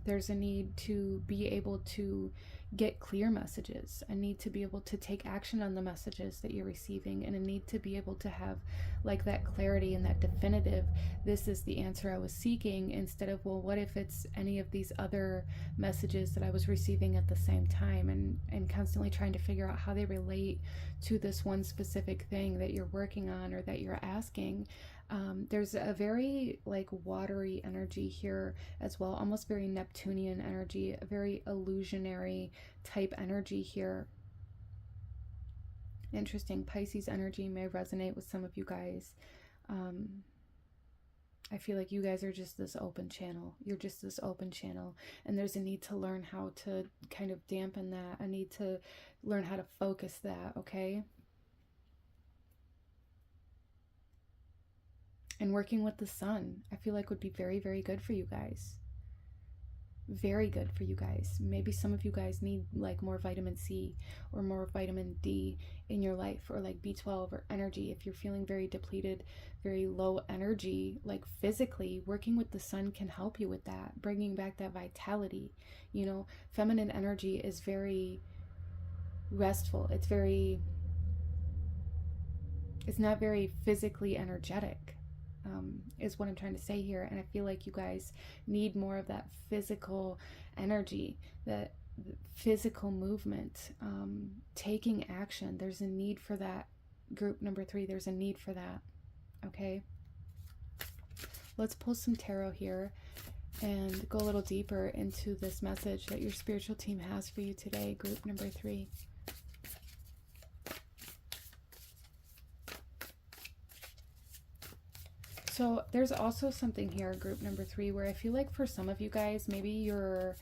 there's a need to be able to get clear messages, a need to be able to take action on the messages that you're receiving, and a need to be able to have like that clarity and that definitive, this is the answer I was seeking, instead of, well, what if it's any of these other messages that I was receiving at the same time, and constantly trying to figure out how they relate to this one specific thing that you're working on or that you're asking. There's a very like watery energy here as well, almost very Neptunian energy, a very illusionary type energy here. Interesting. Pisces energy may resonate with some of you guys. I feel like you guys are just this open channel. You're just this open channel, and there's a need to learn how to kind of dampen that. I need to learn how to focus that, okay? And working with the sun, I feel like would be very, very good for you guys. Very good for you guys. Maybe some of you guys need like more vitamin C or more vitamin D in your life, or like B12 or energy. If you're feeling very depleted, very low energy, like physically, working with the sun can help you with that, bringing back that vitality. You know, feminine energy is very restful. It's not very physically energetic. Is what I'm trying to say here. And I feel like you guys need more of that physical energy, that physical movement, taking action. There's a need for that. Group number 3, there's a need for that. Okay, let's pull some tarot here and go a little deeper into this message that your spiritual team has for you today, group number 3. So there's also something here, group number 3, where I feel like for some of you guys, maybe your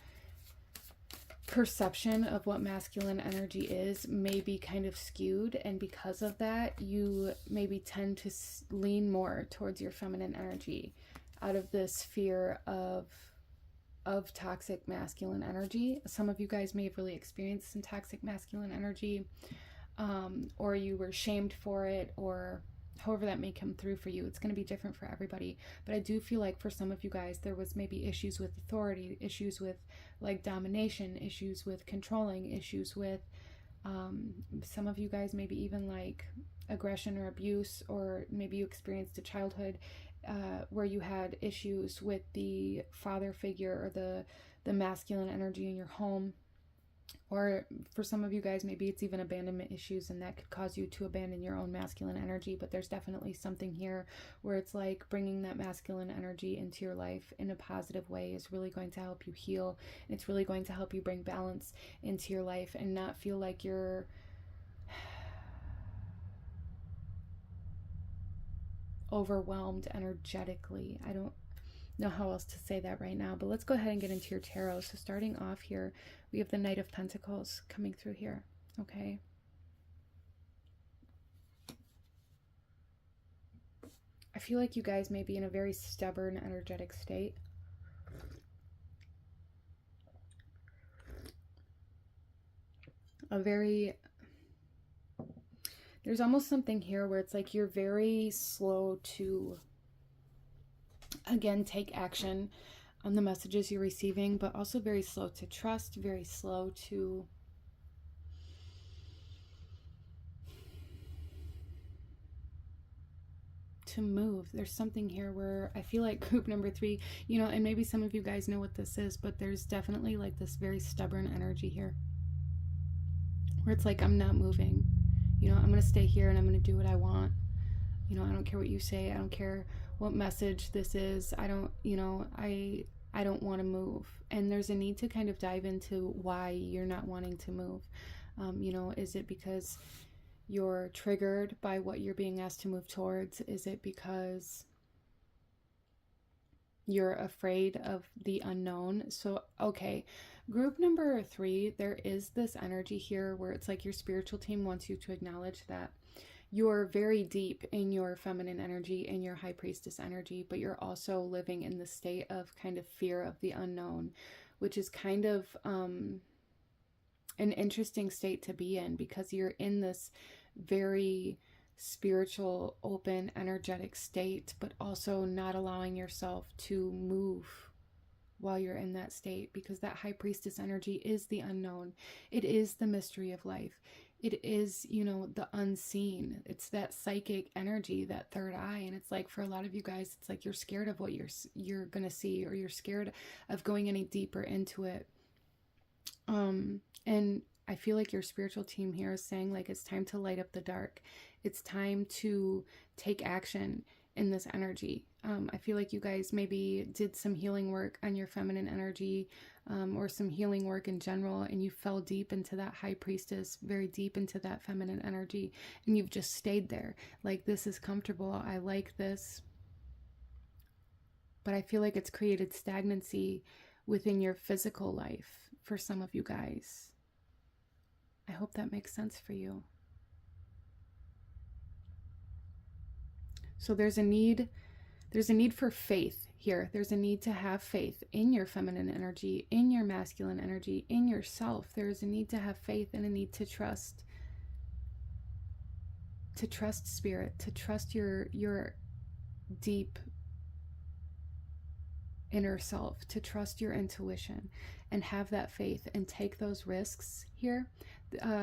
perception of what masculine energy is may be kind of skewed, and because of that, you maybe tend to lean more towards your feminine energy out of this fear of toxic masculine energy. Some of you guys may have really experienced some toxic masculine energy, or you were shamed for it, or however that may come through for you. It's going to be different for everybody, but I do feel like for some of you guys there was maybe issues with authority, issues with like domination, issues with controlling, issues with some of you guys maybe even like aggression or abuse, or maybe you experienced a childhood where you had issues with the father figure or the masculine energy in your home. Or for some of you guys, maybe it's even abandonment issues, and that could cause you to abandon your own masculine energy. But there's definitely something here where it's like bringing that masculine energy into your life in a positive way is really going to help you heal. And it's really going to help you bring balance into your life and not feel like you're overwhelmed energetically. I don't know how else to say that right now, but let's go ahead and get into your tarot. So starting off here, we have the Knight of Pentacles coming through here. Okay, I feel like you guys may be in a very stubborn energetic state. There's almost something here where it's like you're very slow to again take action on the messages you're receiving, but also very slow to trust, very slow to to move. There's something here where I feel like group number 3, you know, and maybe some of you guys know what this is, but there's definitely like this very stubborn energy here where it's like, I'm not moving. You know, I'm going to stay here and I'm going to do what I want. You know, I don't care what you say. I don't care what message this is. I don't, you know, I don't want to move. And there's a need to kind of dive into why you're not wanting to move. You know, is it because you're triggered by what you're being asked to move towards? Is it because you're afraid of the unknown? So, okay, group number 3, there is this energy here where it's like your spiritual team wants you to acknowledge that you're very deep in your feminine energy and your high priestess energy, but you're also living in the state of kind of fear of the unknown, which is kind of an interesting state to be in, because you're in this very spiritual, open, energetic state, but also not allowing yourself to move while you're in that state, because that high priestess energy is the unknown. It is the mystery of life. It is, you know, the unseen. It's that psychic energy, that third eye. And it's like, for a lot of you guys, it's like you're scared of what you're gonna see, or you're scared of going any deeper into it. And I feel like your spiritual team here is saying, like, it's time to light up the dark. It's time to take action in this energy. I feel like you guys maybe did some healing work on your feminine energy, or some healing work in general, and you fell deep into that high priestess, very deep into that feminine energy, and you've just stayed there. Like, this is comfortable. I like this. But I feel like it's created stagnancy within your physical life for some of you guys. I hope that makes sense for you. So there's a need for faith here. There's a need to have faith in your feminine energy, in your masculine energy, in yourself. There's a need to have faith and a need to trust spirit, to trust your deep inner self, to trust your intuition and have that faith and take those risks here.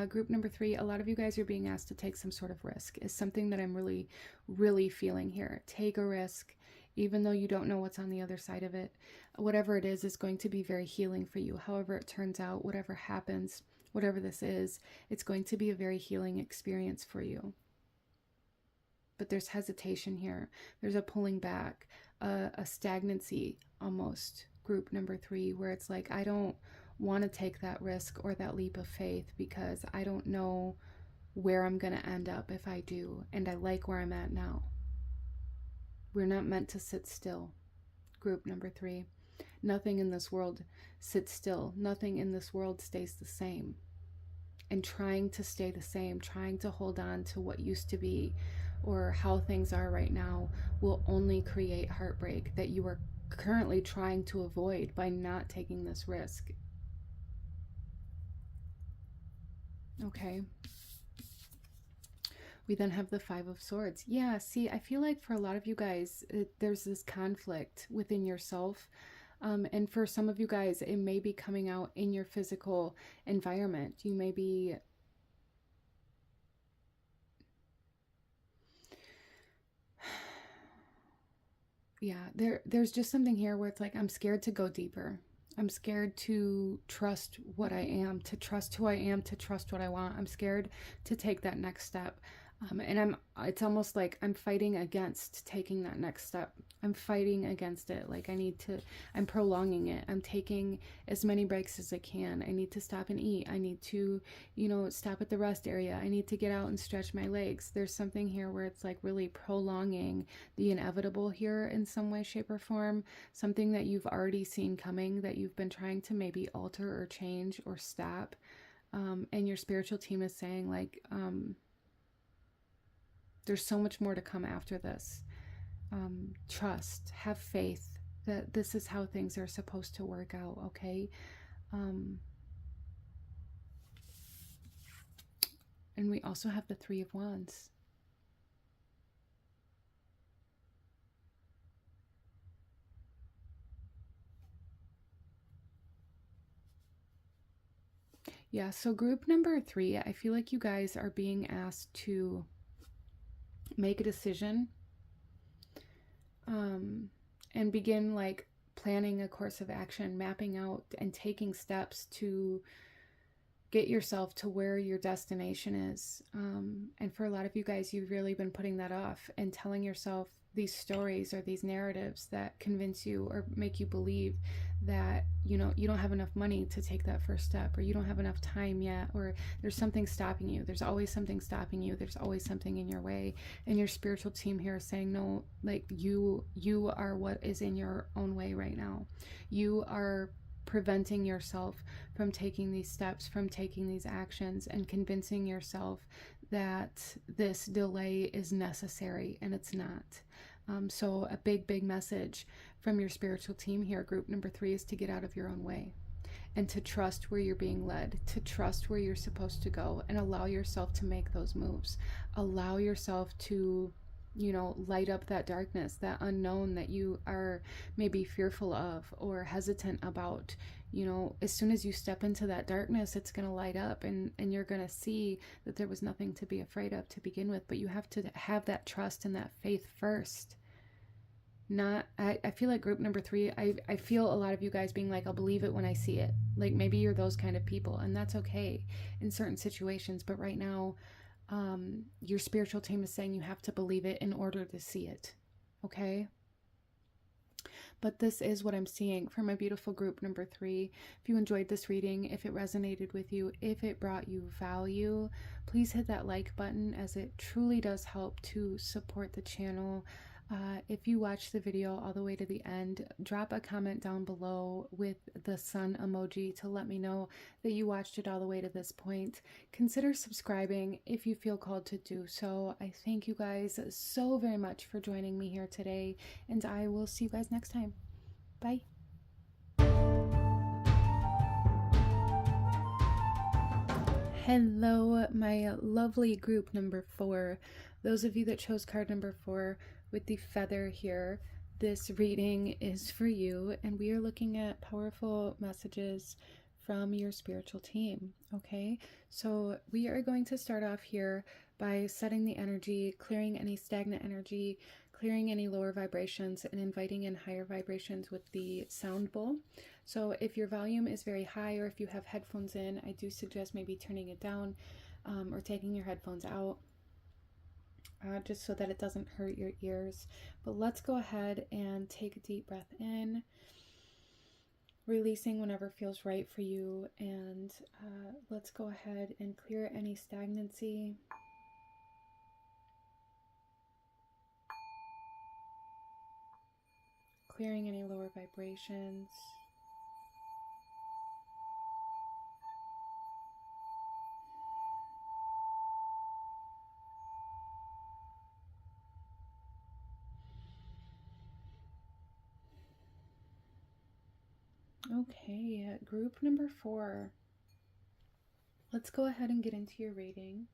Group number 3, a lot of you guys are being asked to take some sort of risk, is something that I'm really, really feeling here. Take a risk, even though you don't know what's on the other side of it. Whatever it is going to be very healing for you. However it turns out, whatever happens, whatever this is, it's going to be a very healing experience for you. But there's hesitation here. There's a pulling back, a stagnancy almost, group number 3, where it's like, I don't want to take that risk or that leap of faith because I don't know where I'm going to end up if I do, and I like where I'm at now. We're not meant to sit still, group number 3. Nothing in this world sits still. Nothing in this world stays the same. And trying to stay the same, trying to hold on to what used to be or how things are right now will only create heartbreak that you are currently trying to avoid by not taking this risk. Okay. We then have the 5 of Swords. Yeah, see, I feel like for a lot of you guys, there's this conflict within yourself. And for some of you guys, it may be coming out in your physical environment. You may be... Yeah, there's just something here where it's like, I'm scared to go deeper. I'm scared to trust what I am, to trust who I am, to trust what I want. I'm scared to take that next step. And it's almost like I'm fighting against taking that next step. I'm fighting against it. Like I'm prolonging it. I'm taking as many breaks as I can. I need to stop and eat. I need to, stop at the rest area. I need to get out and stretch my legs. There's something here where it's like really prolonging the inevitable here in some way, shape, or form. Something that you've already seen coming, that you've been trying to maybe alter or change or stop. And your spiritual team is saying like, there's so much more to come after this. Trust, have faith that this is how things are supposed to work out, okay? And we also have the 3 of Wands. Yeah, so group number 3, I feel like you guys are being asked to make a decision and begin like planning a course of action, mapping out and taking steps to get yourself to where your destination is. And for a lot of you guys, you've really been putting that off and telling yourself these stories or these narratives that convince you or make you believe that, you know, you don't have enough money to take that first step, or you don't have enough time yet, or there's something stopping you. There's always something stopping you. There's always something in your way. And your spiritual team here is saying, no, like you are what is in your own way right now. You are preventing yourself from taking these steps, from taking these actions, and convincing yourself that this delay is necessary, and it's not. So a big message from your spiritual team here, group number 3, is to get out of your own way and to trust where you're being led, to trust where you're supposed to go, and allow yourself to make those moves. Allow yourself to, you know, light up that darkness, that unknown that you are maybe fearful of or hesitant about. You know, as soon as you step into that darkness, it's going to light up, and you're going to see that there was nothing to be afraid of to begin with. But you have to have that trust and that faith first. I feel like group number 3, I feel a lot of you guys being like, I'll believe it when I see it. Like maybe you're those kind of people, and that's okay in certain situations. But right now, your spiritual team is saying you have to believe it in order to see it. Okay? But this is what I'm seeing for my beautiful group number 3. If you enjoyed this reading, if it resonated with you, if it brought you value, please hit that like button, as it truly does help to support the channel. If you watch the video all the way to the end, drop a comment down below with the sun emoji to let me know that you watched it all the way to this point. Consider subscribing if you feel called to do so. I thank you guys so very much for joining me here today, and I will see you guys next time. Bye. Hello, my lovely group number 4. Those of you that chose card number 4 with the feather here, this reading is for you, and we are looking at powerful messages from your spiritual team. Okay, so we are going to start off here by setting the energy, clearing any stagnant energy, clearing any lower vibrations, and inviting in higher vibrations with the sound bowl. So if your volume is very high, or if you have headphones in, I do suggest maybe turning it down, or taking your headphones out, just so that it doesn't hurt your ears. But let's go ahead and take a deep breath in, releasing whenever feels right for you, and let's go ahead and clear any stagnancy. Clearing any lower vibrations. Okay, group number 4. Let's go ahead and get into your reading.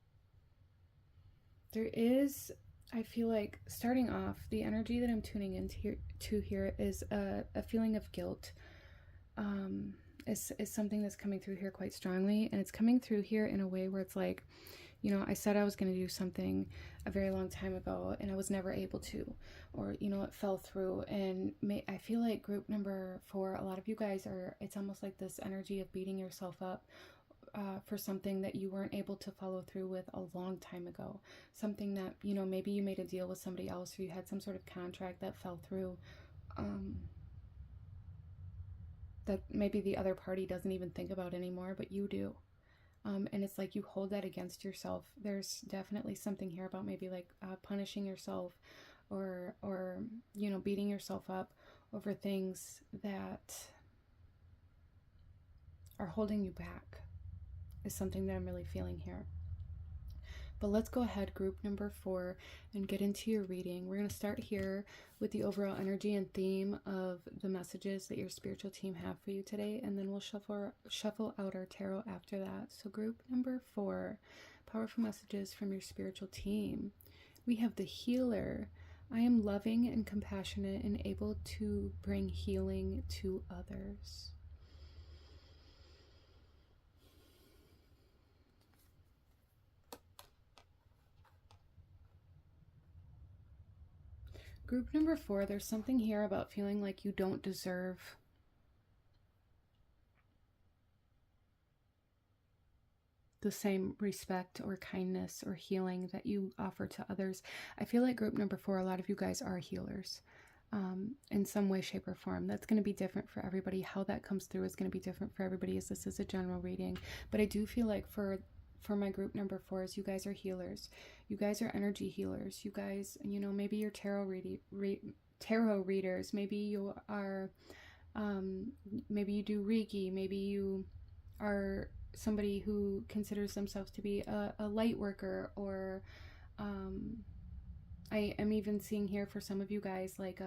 There is, I feel like, starting off, the energy that I'm tuning into here is a feeling of guilt. Is something that's coming through here quite strongly, and it's coming through here in a way where it's like, you know, I said I was going to do something a very long time ago, and I was never able to, or, you know, it fell through. And I feel like group number 4, a lot of you guys are, it's almost like this energy of beating yourself up for something that you weren't able to follow through with a long time ago. Something that, you know, maybe you made a deal with somebody else, or you had some sort of contract that fell through, that maybe the other party doesn't even think about anymore, but you do. And it's like you hold that against yourself. There's definitely something here about maybe like punishing yourself, or you know, beating yourself up over things that are holding you back, is something that I'm really feeling here. But let's go ahead, group number 4, and get into your reading. We're going to start here with the overall energy and theme of the messages that your spiritual team have for you today, and then we'll shuffle out our tarot after that. So group number 4, powerful messages from your spiritual team. We have the healer. I am loving and compassionate and able to bring healing to others. Group number 4, there's something here about feeling like you don't deserve the same respect or kindness or healing that you offer to others. I feel like group number 4, a lot of you guys are healers in some way, shape, or form. That's going to be different for everybody. How that comes through is going to be different for everybody, as this is a general reading. But I do feel like for my group number 4s, you guys are healers. You guys are energy healers. You guys, you know, maybe you're tarot readers. Maybe you are, maybe you do Reiki. Maybe you are somebody who considers themselves to be a light worker, or I am even seeing here for some of you guys like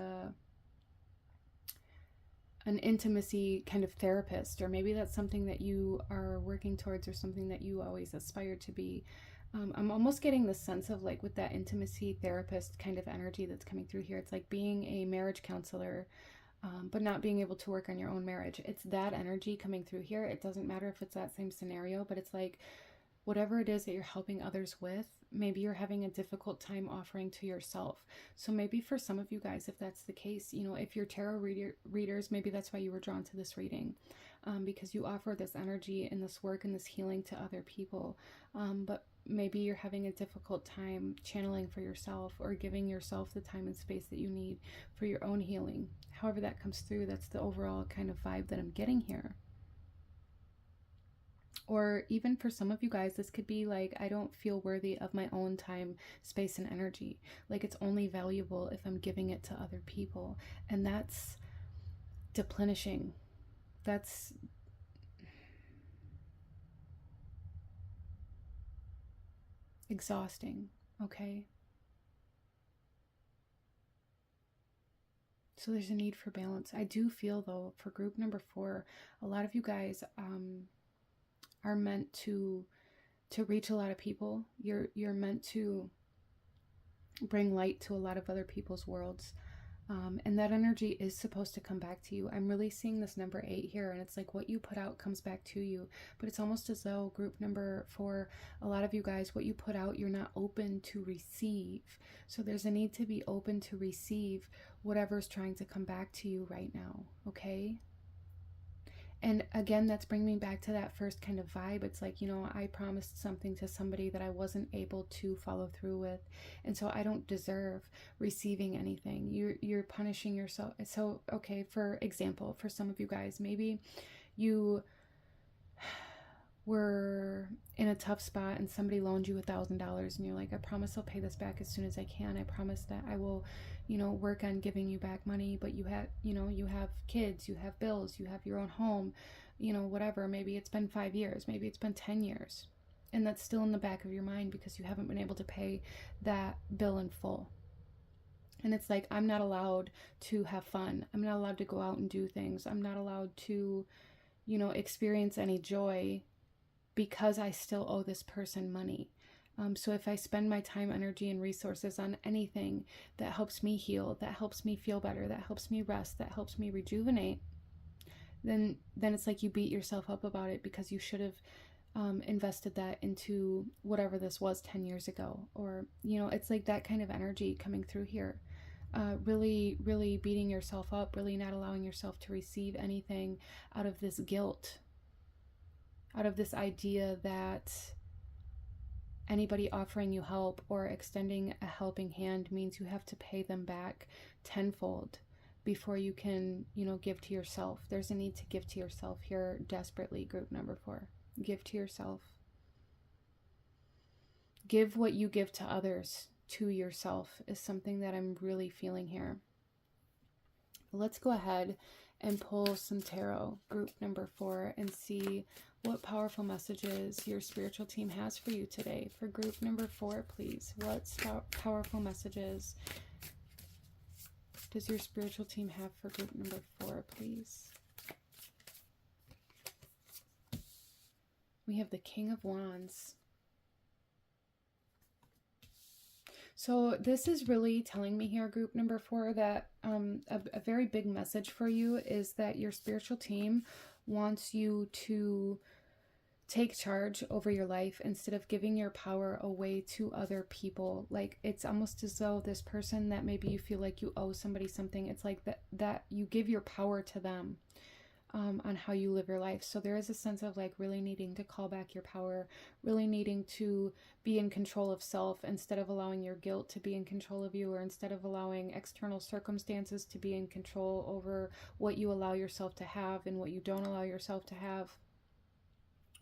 an intimacy kind of therapist, or maybe that's something that you are working towards or something that you always aspired to be. I'm almost getting the sense of like with that intimacy therapist kind of energy that's coming through here. It's like being a marriage counselor, but not being able to work on your own marriage. It's that energy coming through here. It doesn't matter if it's that same scenario, but it's like whatever it is that you're helping others with, maybe you're having a difficult time offering to yourself. So maybe for some of you guys, if that's the case, you know, if you're tarot readers, maybe that's why you were drawn to this reading, because you offer this energy and this work and this healing to other people. But maybe you're having a difficult time channeling for yourself or giving yourself the time and space that you need for your own healing. However that comes through, that's the overall kind of vibe that I'm getting here. Or even for some of you guys, this could be like, I don't feel worthy of my own time, space, and energy. Like it's only valuable if I'm giving it to other people. And that's deplenishing. That's exhausting, okay? So there's a need for balance. I do feel though, for group number 4, a lot of you guys are meant to reach a lot of people. You're meant to bring light to a lot of other people's worlds. And that energy is supposed to come back to you. I'm really seeing this number 8 here, and it's like what you put out comes back to you. But it's almost as though group number 4, a lot of you guys, what you put out, you're not open to receive. So there's a need to be open to receive whatever's trying to come back to you right now, okay? And again, that's bringing me back to that first kind of vibe. It's like, you know, I promised something to somebody that I wasn't able to follow through with. And so I don't deserve receiving anything. You're punishing yourself. So, okay, for example, for some of you guys, maybe you were in a tough spot and somebody loaned you $1,000 and you're like, I promise I'll pay this back as soon as I can. I promise that I will, you know, work on giving you back money, but you have, you know, you have kids, you have bills, you have your own home, you know, whatever. Maybe it's been 5 years, maybe it's been 10 years. And that's still in the back of your mind because you haven't been able to pay that bill in full. And it's like, I'm not allowed to have fun. I'm not allowed to go out and do things. I'm not allowed to, you know, experience any joy because I still owe this person money. So if I spend my time, energy, and resources on anything that helps me heal, that helps me feel better, that helps me rest, that helps me rejuvenate, then it's like you beat yourself up about it because you should have invested that into whatever this was 10 years ago. Or, you know, it's like that kind of energy coming through here. Really, really beating yourself up, really not allowing yourself to receive anything out of this guilt, out of this idea that anybody offering you help or extending a helping hand means you have to pay them back tenfold before you can, you know, give to yourself. There's a need to give to yourself here desperately, group number 4. Give to yourself. Give what you give to others to yourself is something that I'm really feeling here. Let's go ahead and pull some tarot, group number 4, and see what powerful messages your spiritual team has for you today. For group number 4, please, what powerful messages does your spiritual team have for group number 4, please? We have the King of Wands. So this is really telling me here, group number 4, that a very big message for you is that your spiritual team wants you to take charge over your life instead of giving your power away to other people. Like, it's almost as though this person that maybe you feel like you owe somebody something, it's like that you give your power to them. On how you live your life. So there is a sense of like really needing to call back your power, really needing to be in control of self instead of allowing your guilt to be in control of you, or instead of allowing external circumstances to be in control over what you allow yourself to have and what you don't allow yourself to have,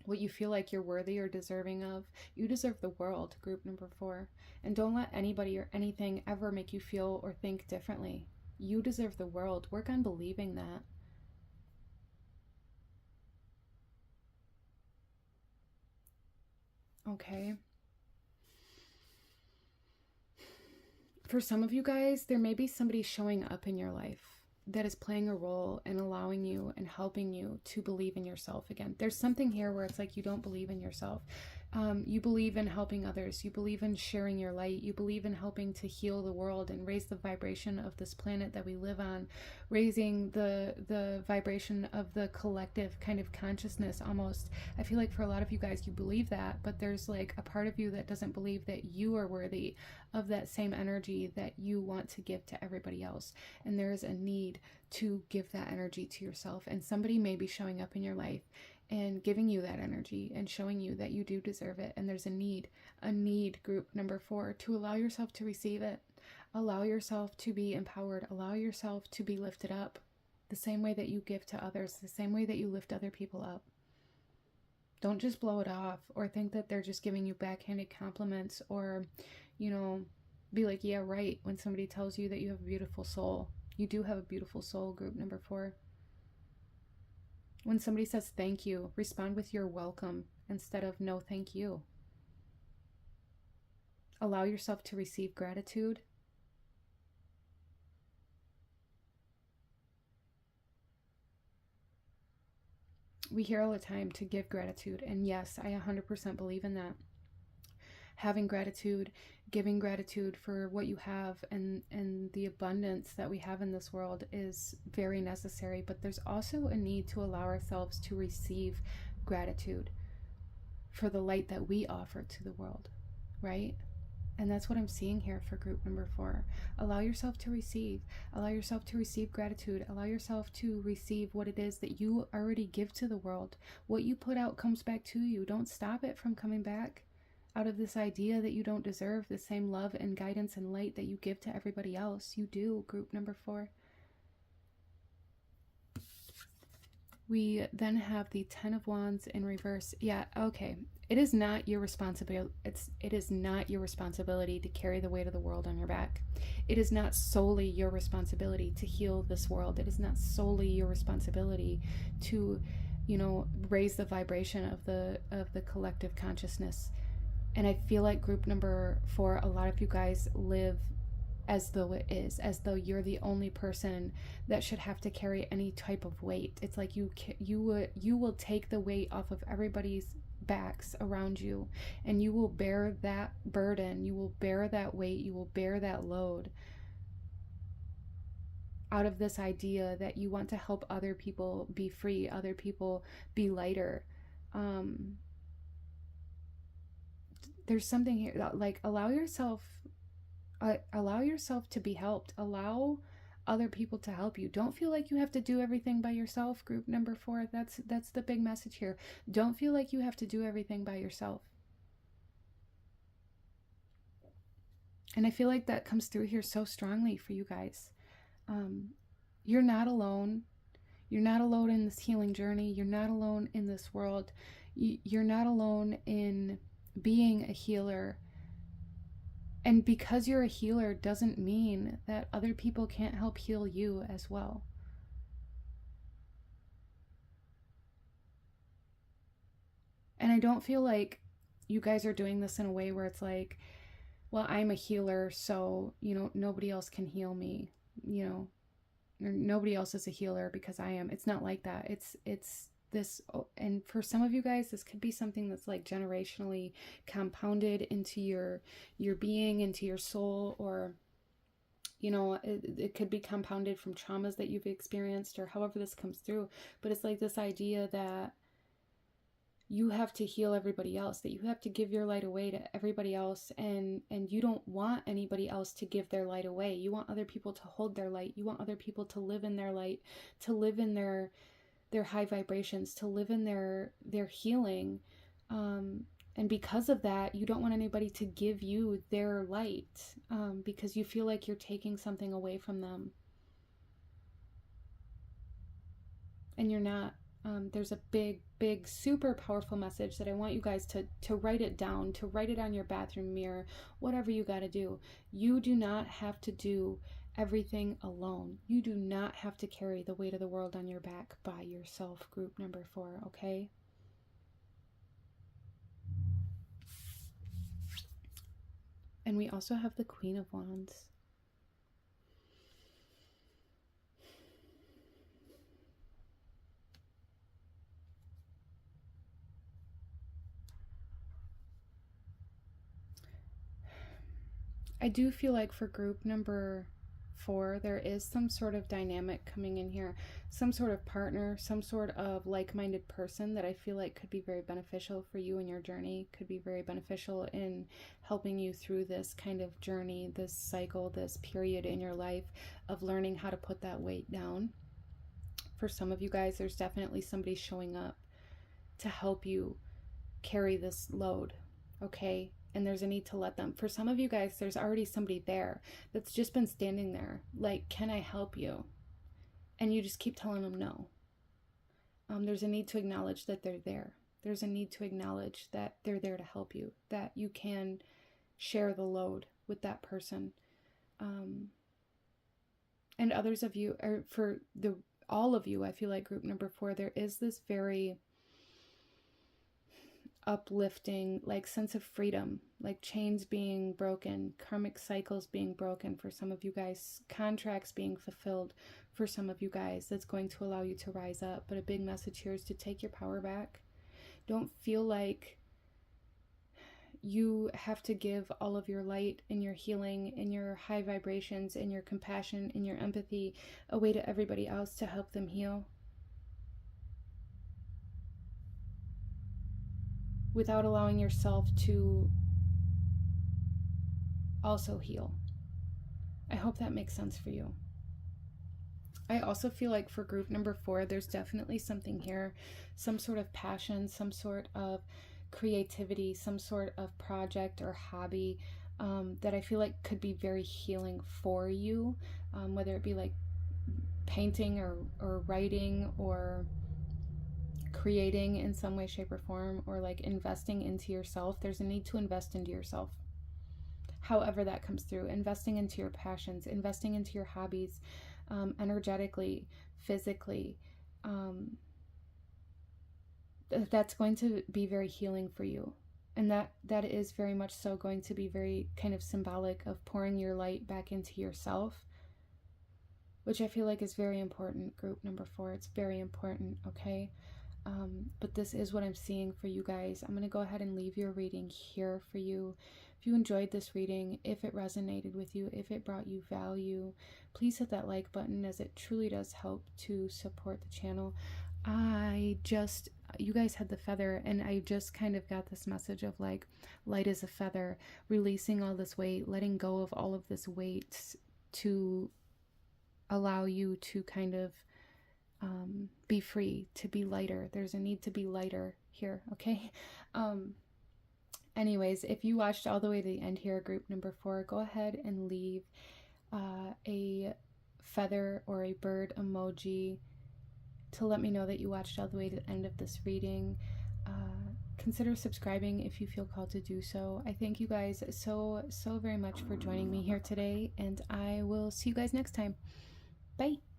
what you feel like you're worthy or deserving of. You deserve the world, group number 4. And don't let anybody or anything ever make you feel or think differently. You deserve the world. Work on believing that. Okay. For some of you guys, there may be somebody showing up in your life that is playing a role in allowing you and helping you to believe in yourself again. There's something here where it's like you don't believe in yourself. You believe in helping others. You believe in sharing your light. You believe in helping to heal the world and raise the vibration of this planet that we live on, raising the vibration of the collective kind of consciousness almost. I feel like for a lot of you guys, you believe that, but there's like a part of you that doesn't believe that you are worthy of that same energy that you want to give to everybody else. And there is a need to give that energy to yourself. And somebody may be showing up in your life and giving you that energy and showing you that you do deserve it. And there's a need, group number 4, to allow yourself to receive it. Allow yourself to be empowered. Allow yourself to be lifted up the same way that you give to others, the same way that you lift other people up. Don't just blow it off or think that they're just giving you backhanded compliments, or, be like, yeah, right, when somebody tells you that you have a beautiful soul. You do have a beautiful soul, group number 4. When somebody says thank you, respond with you're welcome instead of no thank you. Allow yourself to receive gratitude. We hear all the time to give gratitude, and yes, I 100% believe in that. Having gratitude, giving gratitude for what you have and the abundance that we have in this world is very necessary, but there's also a need to allow ourselves to receive gratitude for the light that we offer to the world, right? And that's what I'm seeing here for group number 4. Allow yourself to receive. Allow yourself to receive gratitude. Allow yourself to receive what it is that you already give to the world. What you put out comes back to you. Don't stop it from coming back. Out of this idea that you don't deserve the same love and guidance and light that you give to everybody else. You do, group number 4. We then have the 10 of Wands in reverse. Yeah, okay. It is not your responsibility. It is not your responsibility to carry the weight of the world on your back. It is not solely your responsibility to heal this world. It is not solely your responsibility to, raise the vibration of the collective consciousness. And I feel like group number 4, a lot of you guys live as though it is, as though you're the only person that should have to carry any type of weight. It's like you will take the weight off of everybody's backs around you, and you will bear that burden, you will bear that weight, you will bear that load out of this idea that you want to help other people be free, other people be lighter. There's something here, like allow yourself to be helped. Allow other people to help you. Don't feel like you have to do everything by yourself, group number 4. That's the big message here. Don't feel like you have to do everything by yourself. And I feel like that comes through here so strongly for you guys. You're not alone. You're not alone in this healing journey. You're not alone in this world. You're not alone in being a healer. And because you're a healer doesn't mean that other people can't help heal you as well. And I don't feel like you guys are doing this in a way where it's like, well, I'm a healer, so, nobody else can heal me, or nobody else is a healer because I am. It's not like that. It's this, and for some of you guys, this could be something that's like generationally compounded into your being, into your soul, or it could be compounded from traumas that you've experienced, or however this comes through. But it's like this idea that you have to heal everybody else, that you have to give your light away to everybody else, and you don't want anybody else to give their light away. You want other people to hold their light. You want other people to live in their light, to live in their high vibrations, to live in their healing. And because of that, you don't want anybody to give you their light, because you feel like you're taking something away from them. And you're not. There's a big, super powerful message that I want you guys to write it down, to write it on your bathroom mirror, whatever you got to do. You do not have to do everything alone. You do not have to carry the weight of the world on your back by yourself, group number 4, okay? And we also have the Queen of Wands. I do feel like for group number 4, there is some sort of dynamic coming in here, some sort of partner, some sort of like-minded person that I feel like could be very beneficial for you in your journey, could be very beneficial in helping you through this kind of journey, this cycle, this period in your life of learning how to put that weight down. For some of you guys, there's definitely somebody showing up to help you carry this load, okay? And there's a need to let them. For some of you guys, there's already somebody there that's just been standing there like, can I help you? And you just keep telling them no. There's a need to acknowledge that they're there. There's a need to acknowledge that they're there to help you, that you can share the load with that person. And others of you, or for all of you, I feel like group number 4, there is this very uplifting, like, sense of freedom, like chains being broken, karmic cycles being broken for some of you guys, contracts being fulfilled for some of you guys, that's going to allow you to rise up. But a big message here is to take your power back. Don't feel like you have to give all of your light and your healing and your high vibrations and your compassion and your empathy away to everybody else to help them heal, without allowing yourself to also heal. I hope that makes sense for you. I also feel like for group number 4, there's definitely something here, some sort of passion, some sort of creativity, some sort of project or hobby that I feel like could be very healing for you, whether it be like painting or writing or creating in some way, shape, or form, or like investing into yourself. There's a need to invest into yourself. However that comes through, investing into your passions, investing into your hobbies, energetically, physically, that's going to be very healing for you. And that is very much so going to be very kind of symbolic of pouring your light back into yourself, which I feel like is very important, group number 4. It's very important, okay? But this is what I'm seeing for you guys. I'm going to go ahead and leave your reading here for you. If you enjoyed this reading, if it resonated with you, if it brought you value, please hit that like button, as it truly does help to support the channel. You guys had the feather, and I just kind of got this message of like, light as a feather, releasing all this weight, letting go of all of this weight to allow you to kind of be free, to be lighter. There's a need to be lighter here, okay? Anyways, if you watched all the way to the end here, group number 4, go ahead and leave a feather or a bird emoji to let me know that you watched all the way to the end of this reading. Consider subscribing if you feel called to do so. I thank you guys so very much for joining me here today, and I will see you guys next time. Bye.